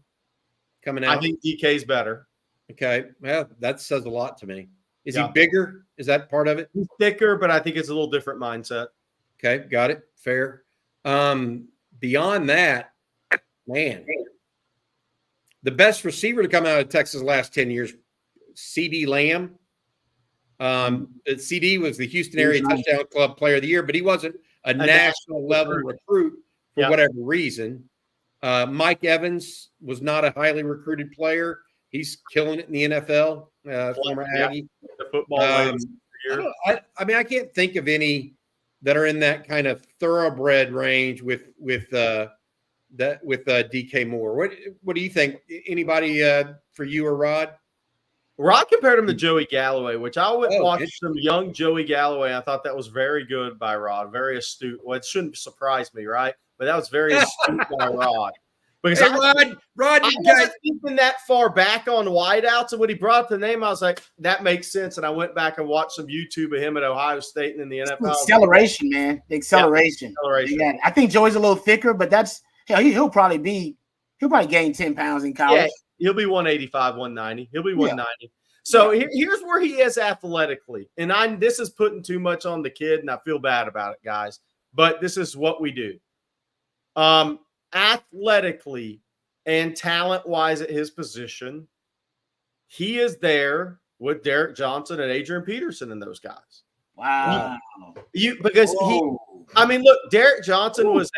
coming out. I think DK's better. Okay. Well, that says a lot to me. Is he bigger? Is that part of it? He's thicker, but I think it's a little different mindset. Okay. Got it. Fair. Beyond that, man, the best receiver to come out of Texas the last 10 years, C.D. Lamb. CD was the Houston Area Touchdown Club Player of the Year, but he wasn't a national level recruit for whatever reason. Mike Evans was not a highly recruited player. He's killing it in the NFL, former Aggie. The football I mean, I can't think of any that are in that kind of thoroughbred range with DK Moore. What do you think? Anybody for you or Rod? Rod compared him to Joey Galloway, which I went watch some young Joey Galloway. I thought that was very good by Rod, very astute. Well, it shouldn't surprise me, right? But that was very astute by Rod. Because Rod, I wasn't thinking that far back on wideouts, and when he brought up the name, I was like, that makes sense. And I went back and watched some YouTube of him at Ohio State and in the NFL. Acceleration, man. The acceleration. Yeah, I think Joey's a little thicker, but that's he'll probably gain 10 pounds in college. Yeah, he'll be 185, 190. He'll be 190. So here's where he is athletically. And this is putting too much on the kid, and I feel bad about it, guys. But this is what we do. Athletically and talent-wise at his position, he is there with Derek Johnson and Adrian Peterson and those guys. Wow. Look, Derek Johnson was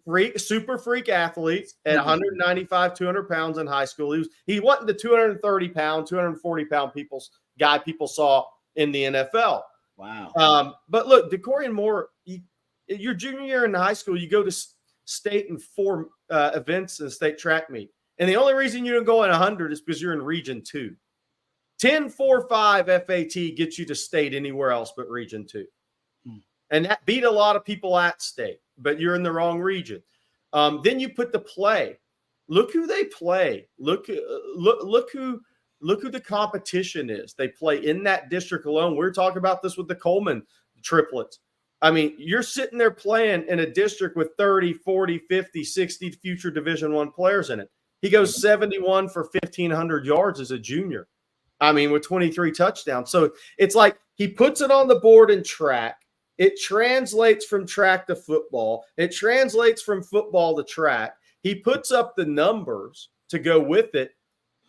a super freak athlete at 195, 200 pounds in high school. He wasn't the 230-pound, 240-pound people saw in the NFL. Wow. But look, DeCorian Moore, your junior year in high school, you go to state in 4 events in the state track meet. And the only reason you don't go in 100 is because you're in Region 2. 10.45 FAT gets you to state anywhere else but Region 2. And that beat a lot of people at state, but you're in the wrong region. Then you put the play. Look who they play. Look who the competition is. They play in that district alone. We were talking about this with the Coleman triplets. I mean, you're sitting there playing in a district with 30, 40, 50, 60 future Division I players in it. He goes 71 for 1,500 yards as a junior. I mean, with 23 touchdowns. So it's like he puts it on the board in track. It translates from track to football. It translates from football to track. He puts up the numbers to go with it.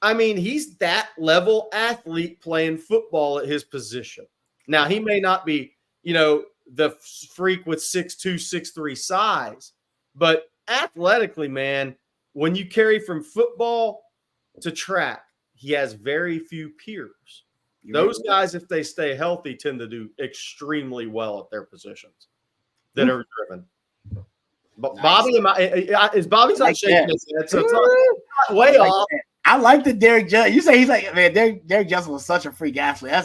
I mean, he's that level athlete playing football at his position. Now, he may not be, the freak with 6'2", 6'3" size. But athletically, man, when you carry from football to track, he has very few peers. Those guys, if they stay healthy, tend to do extremely well at their positions that are driven. But Bobby, is Bobby's not shaking his head, so it's not way off. I like the Derek Johnson. You say he's like, man, Derek Johnson was such a freak athlete.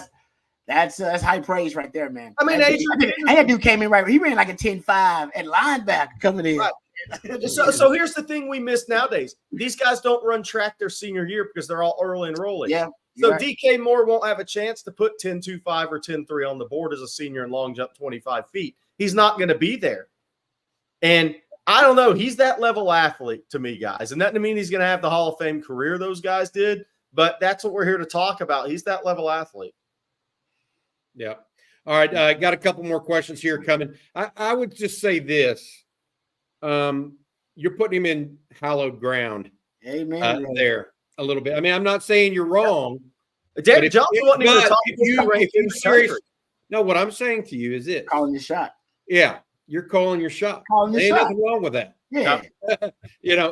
That's high praise right there, man. I mean, that dude came in right. He ran like a 10-5 at linebacker coming in. Right. So here's the thing we miss nowadays. These guys don't run track their senior year because they're all early enrolling. Yeah. So right. DK Moore won't have a chance to put 10.25 or 10.3 on the board as a senior in long jump 25 feet. He's not going to be there. And I don't know. He's that level athlete to me, guys. And that doesn't mean he's going to have the Hall of Fame career those guys did, but that's what we're here to talk about. He's that level athlete. Yeah. All right. Got a couple more questions here coming. I would just say this. You're putting him in hallowed ground. Amen. There a little bit. I mean, I'm not saying you're wrong. David Johnson wasn't even the top if you serious. No, what I'm saying to you is this. Calling your shot. Yeah. You're calling your shot. Calling your shot. Nothing wrong with that. Yeah.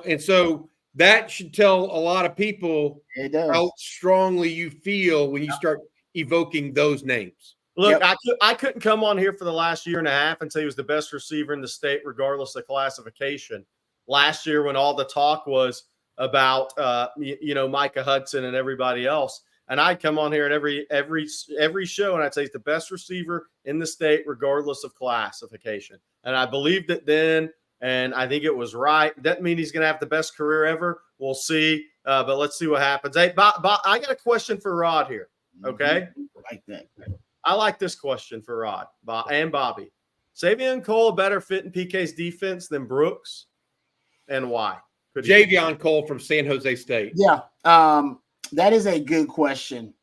And so that should tell a lot of people how strongly you feel when you start evoking those names. Look, I couldn't come on here for the last year and a half and say he was the best receiver in the state, regardless of classification. Last year, when all the talk was about, Micah Hudson and everybody else, and I'd come on here at every show and I'd say he's the best receiver in the state, regardless of classification. And I believed it then, and I think it was right. Doesn't mean he's going to have the best career ever. We'll see, but let's see what happens. Hey, Bob, I got a question for Rod here. Okay, like that. I like this question for Rod and Bobby. Savion Cole a better fit in PK's defense than Brooks, and why? Javion Cole from San Jose State. Yeah, that is a good question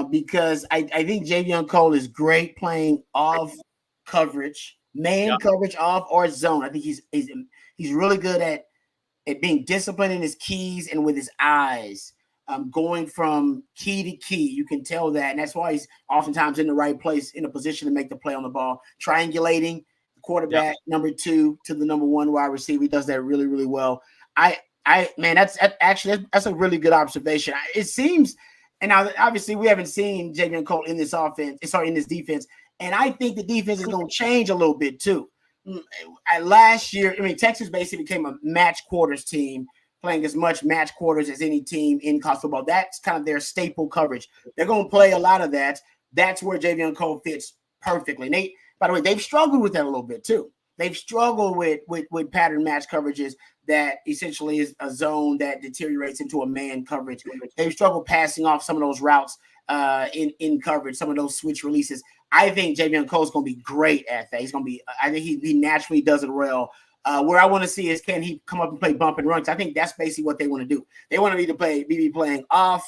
because I think Javion Cole is great playing off coverage, coverage off or zone. I think he's really good at being disciplined in his keys and with his eyes. Going from key to key, you can tell that, and that's why he's oftentimes in the right place, in a position to make the play on the ball. Triangulating the quarterback number 2 to the number 1 wide receiver, he does that really, really well. That's a really good observation. It seems, and now obviously we haven't seen Javion Cole in this defense, and I think the defense is going to change a little bit too. Last year, Texas basically became a match quarters team, playing as much match quarters as any team in college football. That's kind of their staple coverage. They're going to play a lot of that. That's where Javion Cole fits perfectly. And by the way, they've struggled with that a little bit too. They've struggled with pattern match coverages that essentially is a zone that deteriorates into a man coverage. They've struggled passing off some of those routes in coverage, some of those switch releases. I think Javion Cole is going to be great at that. I think he naturally does it well. Where I want to see is, can he come up and play bump and run? Because I think that's basically what they want to do. They want to be playing off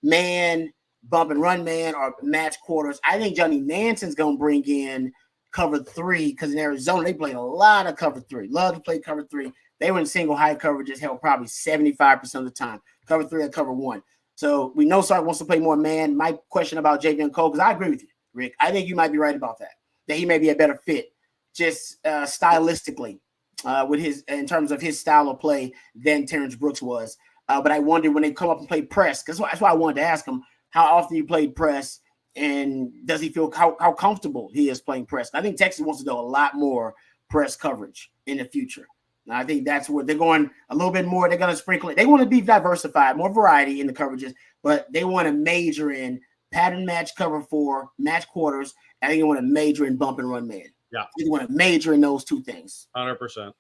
man, bump and run man, or match quarters. I think Johnny Manson's going to bring in cover 3 because in Arizona they played a lot of cover 3. Love to play cover 3. They were in single high coverages held probably 75% of the time. Cover 3 and cover 1. So we know Sark wants to play more man. My question about Javion Cole, because I agree with you, Rick. I think you might be right about that he may be a better fit just stylistically. In terms of his style of play than Terrence Brooks was. But I wonder when they come up and play press, because that's why I wanted to ask him how often he played press and does he feel how comfortable he is playing press. I think Texas wants to do a lot more press coverage in the future. And I think that's where they're going a little bit more. They're going to sprinkle it. They want to be diversified, more variety in the coverages, but they want to major in pattern match cover 4, match quarters. I think they want to major in bump and run man. Yeah. You want to major in those 2 things. 100%.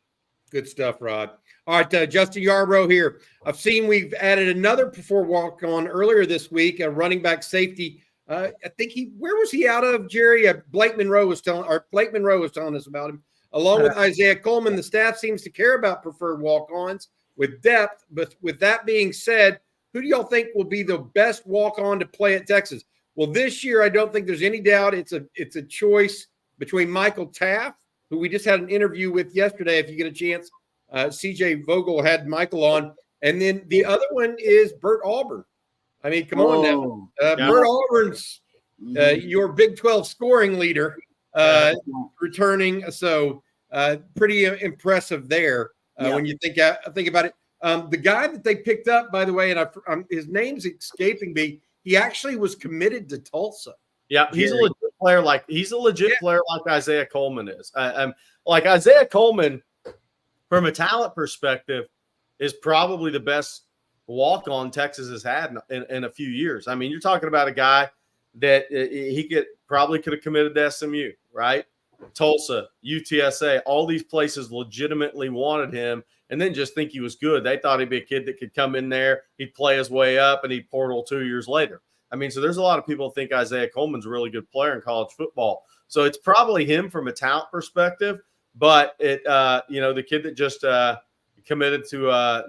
Good stuff, Rod. All right, Justin Yarbrough here. I've seen we've added another 4 walk-on earlier this week, a running back safety. I think where was he out of, Jerry? Blake Monroe was telling us about him. Along with Isaiah Coleman, the staff seems to care about preferred walk-ons with depth. But with that being said, who do y'all think will be the best walk-on to play at Texas? Well, this year, I don't think there's any doubt it's a choice between Michael Taft, who we just had an interview with yesterday. If you get a chance, CJ Vogel had Michael on. And then the other one is Bert Auburn. I mean, come on now. Bert Auburn's your Big 12 scoring leader returning. So pretty impressive there when you think about it. The guy that they picked up, by the way, and his name's escaping me, he actually was committed to Tulsa. Yeah, he's a legit player. Player like Isaiah Coleman is. Like Isaiah Coleman, from a talent perspective, is probably the best walk-on Texas has had in a few years. I mean, you're talking about a guy that he could have committed to SMU, right? Tulsa, UTSA, all these places legitimately wanted him, and then just think he was good. They thought he'd be a kid that could come in there, he'd play his way up, and he'd portal 2 years later. I mean, so there's a lot of people who think Isaiah Coleman's a really good player in college football. So it's probably him from a talent perspective. But the kid that just committed to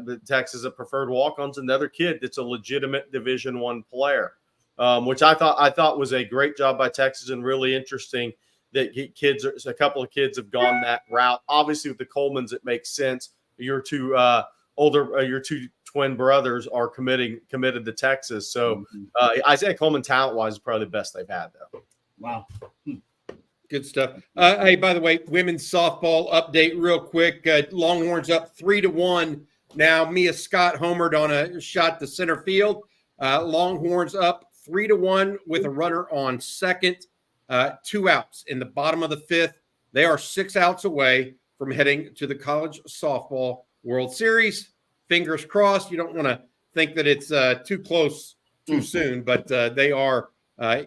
the Texas a preferred walk-ons, another kid that's a legitimate Division I player, which I thought was a great job by Texas and really interesting that a couple of kids have gone that route. Obviously, with the Colemans, it makes sense. Your two your two twin brothers are committed to Texas. So Isaiah Coleman, talent-wise, is probably the best they've had, though. Wow. Good stuff. Hey, by the way, women's softball update real quick. Longhorns up 3-1. Now, Mia Scott homered on a shot to center field. Longhorns up 3-1 with a runner on second. 2 outs in the bottom of the 5th. They are 6 outs away from heading to the College Softball World Series. Fingers crossed. You don't want to think that it's too close too soon, but they are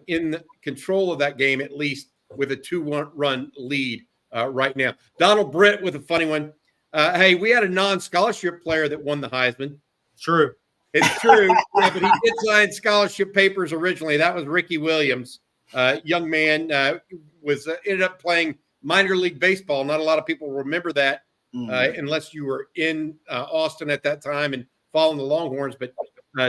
in control of that game, at least with a 2-run lead right now. Donald Britt with a funny one. Hey, we had a non-scholarship player that won the Heisman. True. It's true, yeah, but he did sign scholarship papers originally. That was Ricky Williams. Young man ended up playing minor league baseball. Not a lot of people remember that unless you were in Austin at that time and following the Longhorns. But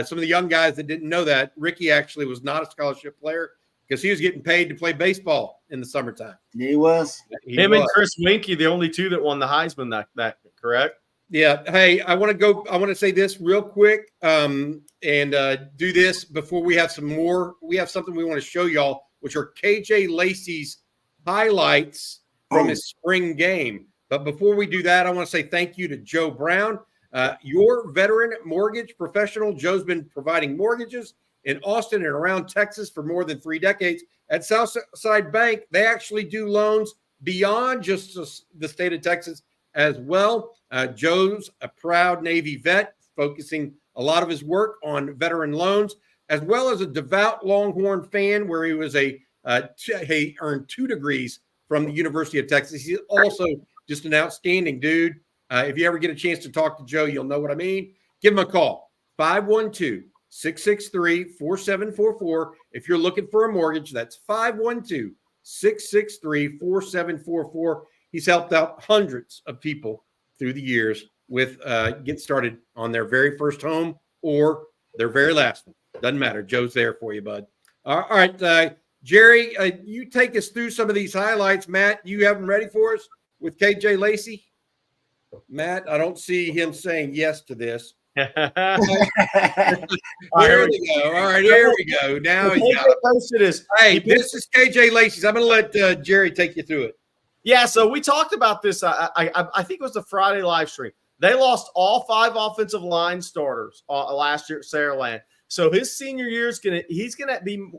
some of the young guys that didn't know that, Ricky actually was not a scholarship player because he was getting paid to play baseball in the summertime. He was. Him and Chris Winkie, the only two that won the Heisman. That correct? Yeah. Hey, I want to say this real quick and do this before we have some more. We have something we want to show y'all, which are KJ Lacey's highlights from his spring game. But before we do that, I want to say thank you to Joe Brown, your veteran mortgage professional. Joe's been providing mortgages in Austin and around Texas for more than 3 decades. At Southside Bank, they actually do loans beyond just the state of Texas as well. Joe's a proud Navy vet, focusing a lot of his work on veteran loans, as well as a devout Longhorn fan, where he was he earned 2 degrees from the University of Texas. He's also just an outstanding dude. If you ever get a chance to talk to Joe, you'll know what I mean. Give him a call, 512-663-4744. If you're looking for a mortgage, that's 512-663-4744. He's helped out hundreds of people through the years with get started on their very first home or their very last one. Doesn't matter. Joe's there for you, bud. All right, Jerry, you take us through some of these highlights. Matt, you have them ready for us with KJ Lacey? Matt, I don't see him saying yes to this. There we go. All right, here we go. Now he's got it. Hey, this is KJ Lacey's. I'm going to let Jerry take you through it. Yeah, so we talked about this. I think it was the Friday live stream. They lost all 5 offensive line starters last year at Saraland. So his senior year he's gonna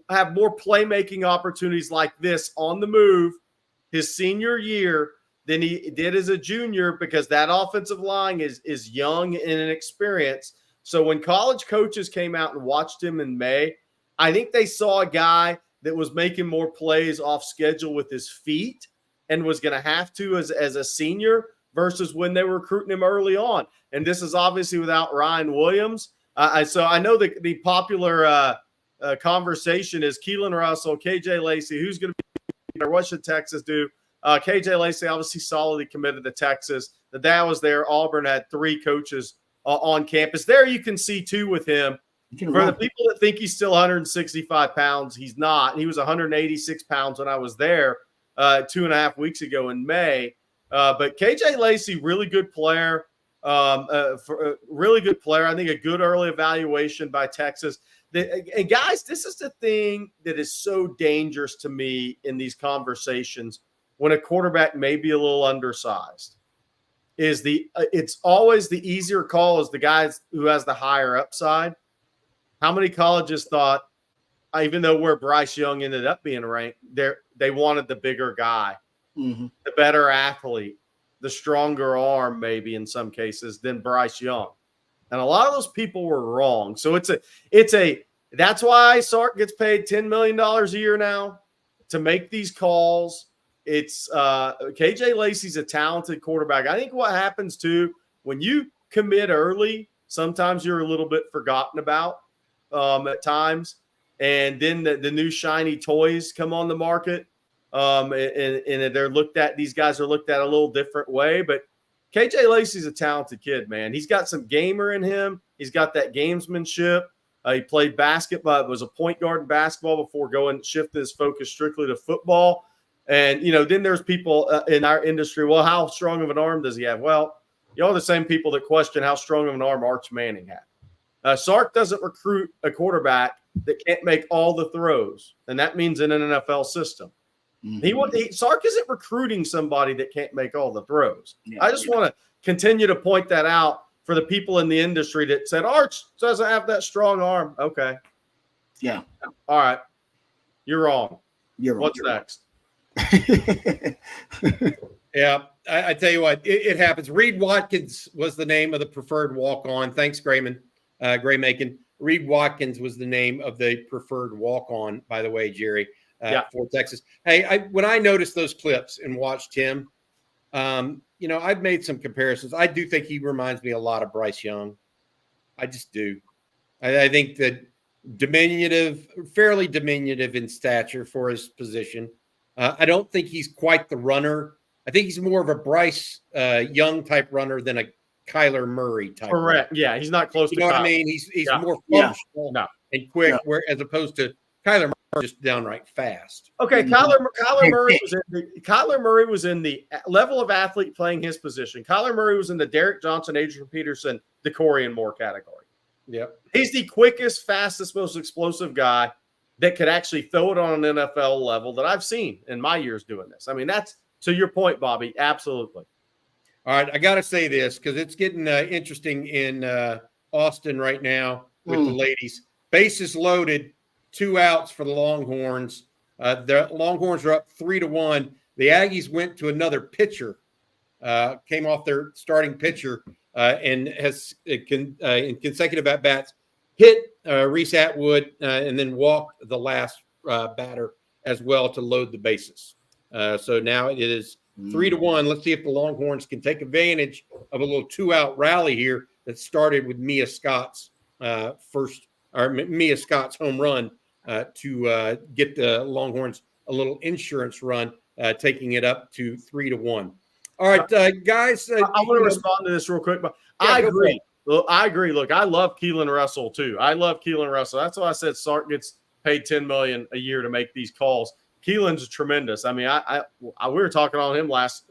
have more playmaking opportunities like this on the move his senior year than he did as a junior, because that offensive line is young and inexperienced. So when college coaches came out and watched him in May, I think they saw a guy that was making more plays off schedule with his feet and was going to have to as a senior versus when they were recruiting him early on. And this is obviously without Ryan Williams. So I know the popular conversation is Keelan Russell, KJ Lacey, who's going to be there? What should Texas do? KJ Lacey obviously solidly committed to Texas. The dad was there. Auburn had 3 coaches on campus. There you can see, too, with him. For the people that think he's still 165 pounds, he's not. He was 186 pounds when I was there 2.5 weeks ago in May. But KJ Lacey, really good player. Really good player. I think a good early evaluation by Texas. And guys, this is the thing that is so dangerous to me in these conversations when a quarterback may be a little undersized. It's always the easier call is the guys who has the higher upside. How many colleges thought, even though where Bryce Young ended up being ranked, they wanted the bigger guy, the better athlete, the stronger arm, maybe in some cases, than Bryce Young. And a lot of those people were wrong. So that's why Sark gets paid $10 million a year now to make these calls. It's KJ Lacey's a talented quarterback. I think what happens too, when you commit early, sometimes you're a little bit forgotten about at times. And then the new shiny toys come on the market. And they're looked at. These guys are looked at a little different way. But KJ Lacey's a talented kid, man. He's got some gamer in him. He's got that gamesmanship. He played basketball, was a point guard in basketball before shifting his focus strictly to football. And, then there's people in our industry, well, how strong of an arm does he have? Well, y'all are the same people that question how strong of an arm Arch Manning had. Sark doesn't recruit a quarterback that can't make all the throws, and that means in an NFL system. Mm-hmm. Sark isn't recruiting somebody that can't make all the throws. Yeah, I just want to continue to point that out for the people in the industry that said Arch doesn't have that strong arm. Okay. Yeah. All right. You're wrong. What's next? Yeah. I tell you what, it happens. Reed Watkins was the name of the preferred walk-on. Thanks, Graymakin. Reed Watkins was the name of the preferred walk-on, by the way, Jerry, for Texas. Hey, when I noticed those clips and watched him, I've made some comparisons. I do think he reminds me a lot of Bryce Young. I just do. I think that fairly diminutive in stature for his position. I don't think he's quite the runner. I think he's more of a Bryce Young type runner than a Kyler Murray type. Correct. Runner. Yeah, he's not close to Kyle. What I mean? He's more functional and quick, as opposed to Kyler Murray just downright fast. Okay, Kyler Murray was in the level of athlete playing his position. Kyler Murray was in the Derek Johnson, Adrian Peterson, DeCorian Moore category. Yep. He's the quickest, fastest, most explosive guy that could actually throw it on an NFL level that I've seen in my years doing this. I mean, that's to your point, Bobby. Absolutely. All right, I got to say this because it's getting interesting in Austin right now with the ladies. Bases loaded, 2 outs for the Longhorns. The Longhorns are up 3-1. The Aggies went to another pitcher, came off their starting pitcher, and has in consecutive at-bats hit Reese Atwood and then walked the last batter as well to load the bases. So now it is 3-1. Let's see if the Longhorns can take advantage of a little 2-out rally here that started with Mia Scott's Mia Scott's home run to get the Longhorns a little insurance run, taking it up to 3-1. All right, guys. I want to respond to this real quick, but I agree. I agree. Look, I love Keelan Russell too. I love Keelan Russell. That's why I said Sark gets paid $10 million a year to make these calls. Keelan's tremendous. I mean, we were talking about him last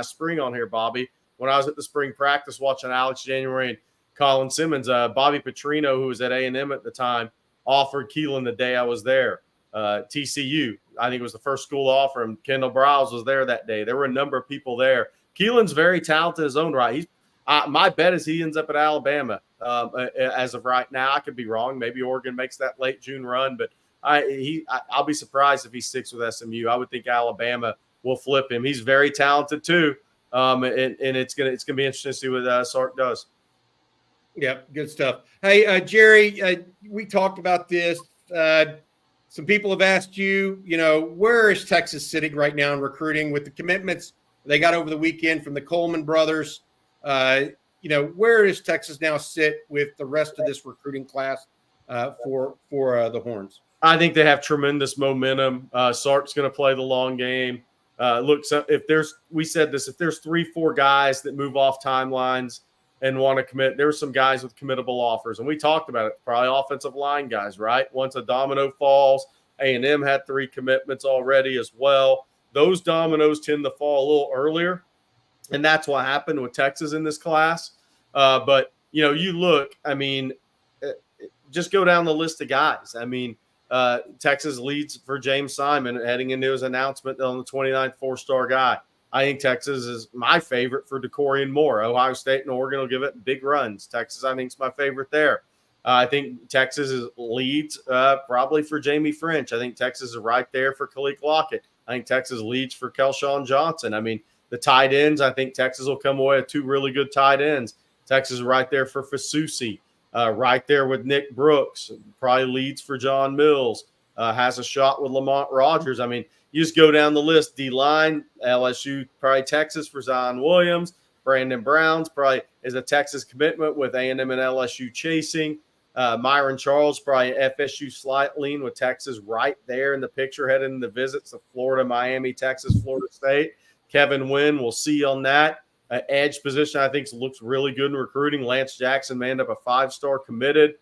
spring on here, Bobby, when I was at the spring practice watching Alex January and Colin Simmons. Bobby Petrino, who was at A&M at the time, offered Keelan the day I was there. TCU, I think it was the first school to offer him. Kendall Browse was there that day. There were a number of people there. Keelan's very talented in his own right. My bet is he ends up at Alabama as of right now. I could be wrong. Maybe Oregon makes that late June run, but I'll be surprised if he sticks with SMU. I would think Alabama will flip him. He's very talented too, and it's gonna be interesting to see what Sark does. Yeah, good stuff. Hey, Jerry, we talked about this. Some people have asked you, where is Texas sitting right now in recruiting with the commitments they got over the weekend from the Coleman brothers? Where does Texas now sit with the rest of this recruiting class for the Horns? I think they have tremendous momentum. Sark's going to play the long game. Look, so if there's 3-4 guys that move off timelines and want to commit, there were some guys with committable offers, and we talked about it. Probably offensive line guys, right? Once a domino falls, A&M had 3 commitments already as well. Those dominoes tend to fall a little earlier, and that's what happened with Texas in this class. But you look. I mean, just go down the list of guys. I mean. Texas leads for James Simon heading into his announcement on the 29th 4-star guy. I think Texas is my favorite for DeCorian Moore. Ohio State and Oregon will give it big runs. Texas, I think, is my favorite there. I think Texas leads probably for Jamie French. I think Texas is right there for Khalil Lockett. I think Texas leads for Kelshawn Johnson. I mean, the tight ends, I think Texas will come away with 2 really good tight ends. Texas is right there for Fasusi. Right there with Nick Brooks, probably leads for John Mills, has a shot with Lamont Rogers. I mean, you just go down the list. D-line, LSU, probably Texas for Zion Williams. Brandon Brown's probably is a Texas commitment with A&M and LSU chasing. Myron Charles, probably FSU slight lean with Texas right there in the picture heading in the visits to Florida, Miami, Texas, Florida State. Kevin Wynn, we'll see on that. Edge position, I think, looks really good in recruiting. Lance Jackson may end up a 5-star committed.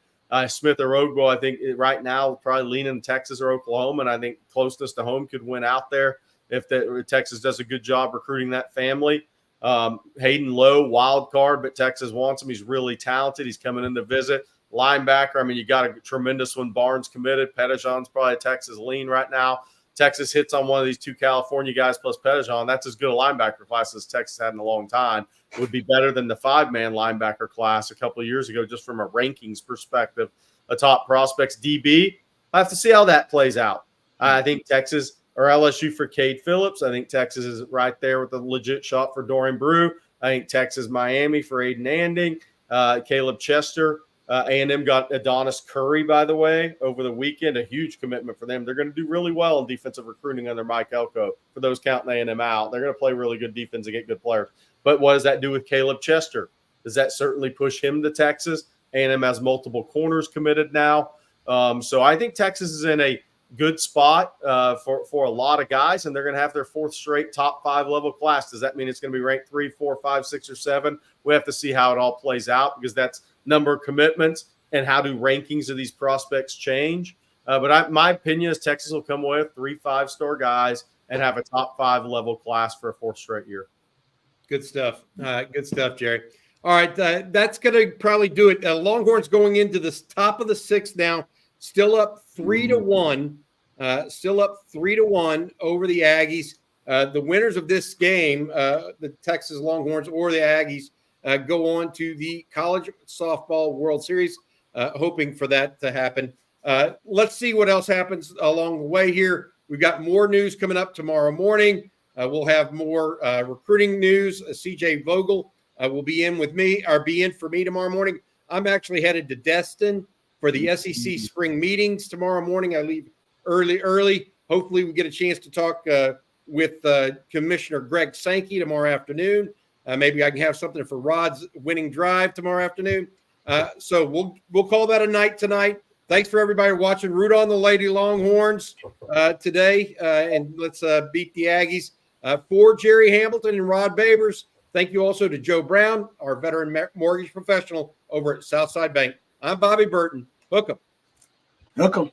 Smith or Ogbo, I think right now probably leaning Texas or Oklahoma, and I think closeness to home could win out there if Texas does a good job recruiting that family. Hayden Lowe, wild card, but Texas wants him. He's really talented. He's coming in to visit. Linebacker, I mean, you got a tremendous one. Barnes committed. Pettijohn's probably a Texas lean right now. Texas hits on one of these 2 California guys plus Pettijohn. That's as good a linebacker class as Texas had in a long time. It would be better than the 5-man linebacker class a couple of years ago, just from a rankings perspective. A top prospects DB. I have to see how that plays out. I think Texas or LSU for Cade Phillips. I think Texas is right there with a legit shot for Dorian Brew. I think Texas, Miami for Aiden Anding. Caleb Chester. A&M got Adonis Curry, by the way, over the weekend. A huge commitment for them. They're going to do really well in defensive recruiting under Mike Elko. For those counting A&M out, they're going to play really good defense and get good players. But what does that do with Caleb Chester? Does that certainly push him to Texas? A&M has multiple corners committed now. So I think Texas is in a good spot for a lot of guys, and they're going to have their 4th straight top 5 level class. Does that mean it's going to be ranked 3, 4, 5, 6, or 7? We have to see how it all plays out because that's number of commitments and how do rankings of these prospects change. But my opinion is Texas will come away with 3 5-star guys and have a top 5 level class for a 4th straight year. Good stuff. Good stuff, Jerry. All right, that's going to probably do it. Longhorns going into the top of the 6th now, still up 3-1. Still up 3-1 over the Aggies. The winners of this game, the Texas Longhorns or the Aggies, go on to the College Softball World Series, hoping for that to happen. Let's see what else happens along the way here. We've got more news coming up tomorrow morning. We'll have more recruiting news. CJ Vogel will be in with me, or be in for me tomorrow morning. I'm actually headed to Destin for the SEC spring meetings tomorrow morning. I leave early. Hopefully we get a chance to talk with Commissioner Greg Sankey tomorrow afternoon. Maybe I can have something for Rod's winning drive tomorrow afternoon. So we'll call that a night tonight. Thanks for everybody watching. Root on the Lady Longhorns today, and let's beat the Aggies. For Jerry Hamilton and Rod Babers, thank you also to Joe Brown, our veteran mortgage professional over at Southside Bank. I'm Bobby Burton. Hook 'em. Hook 'em.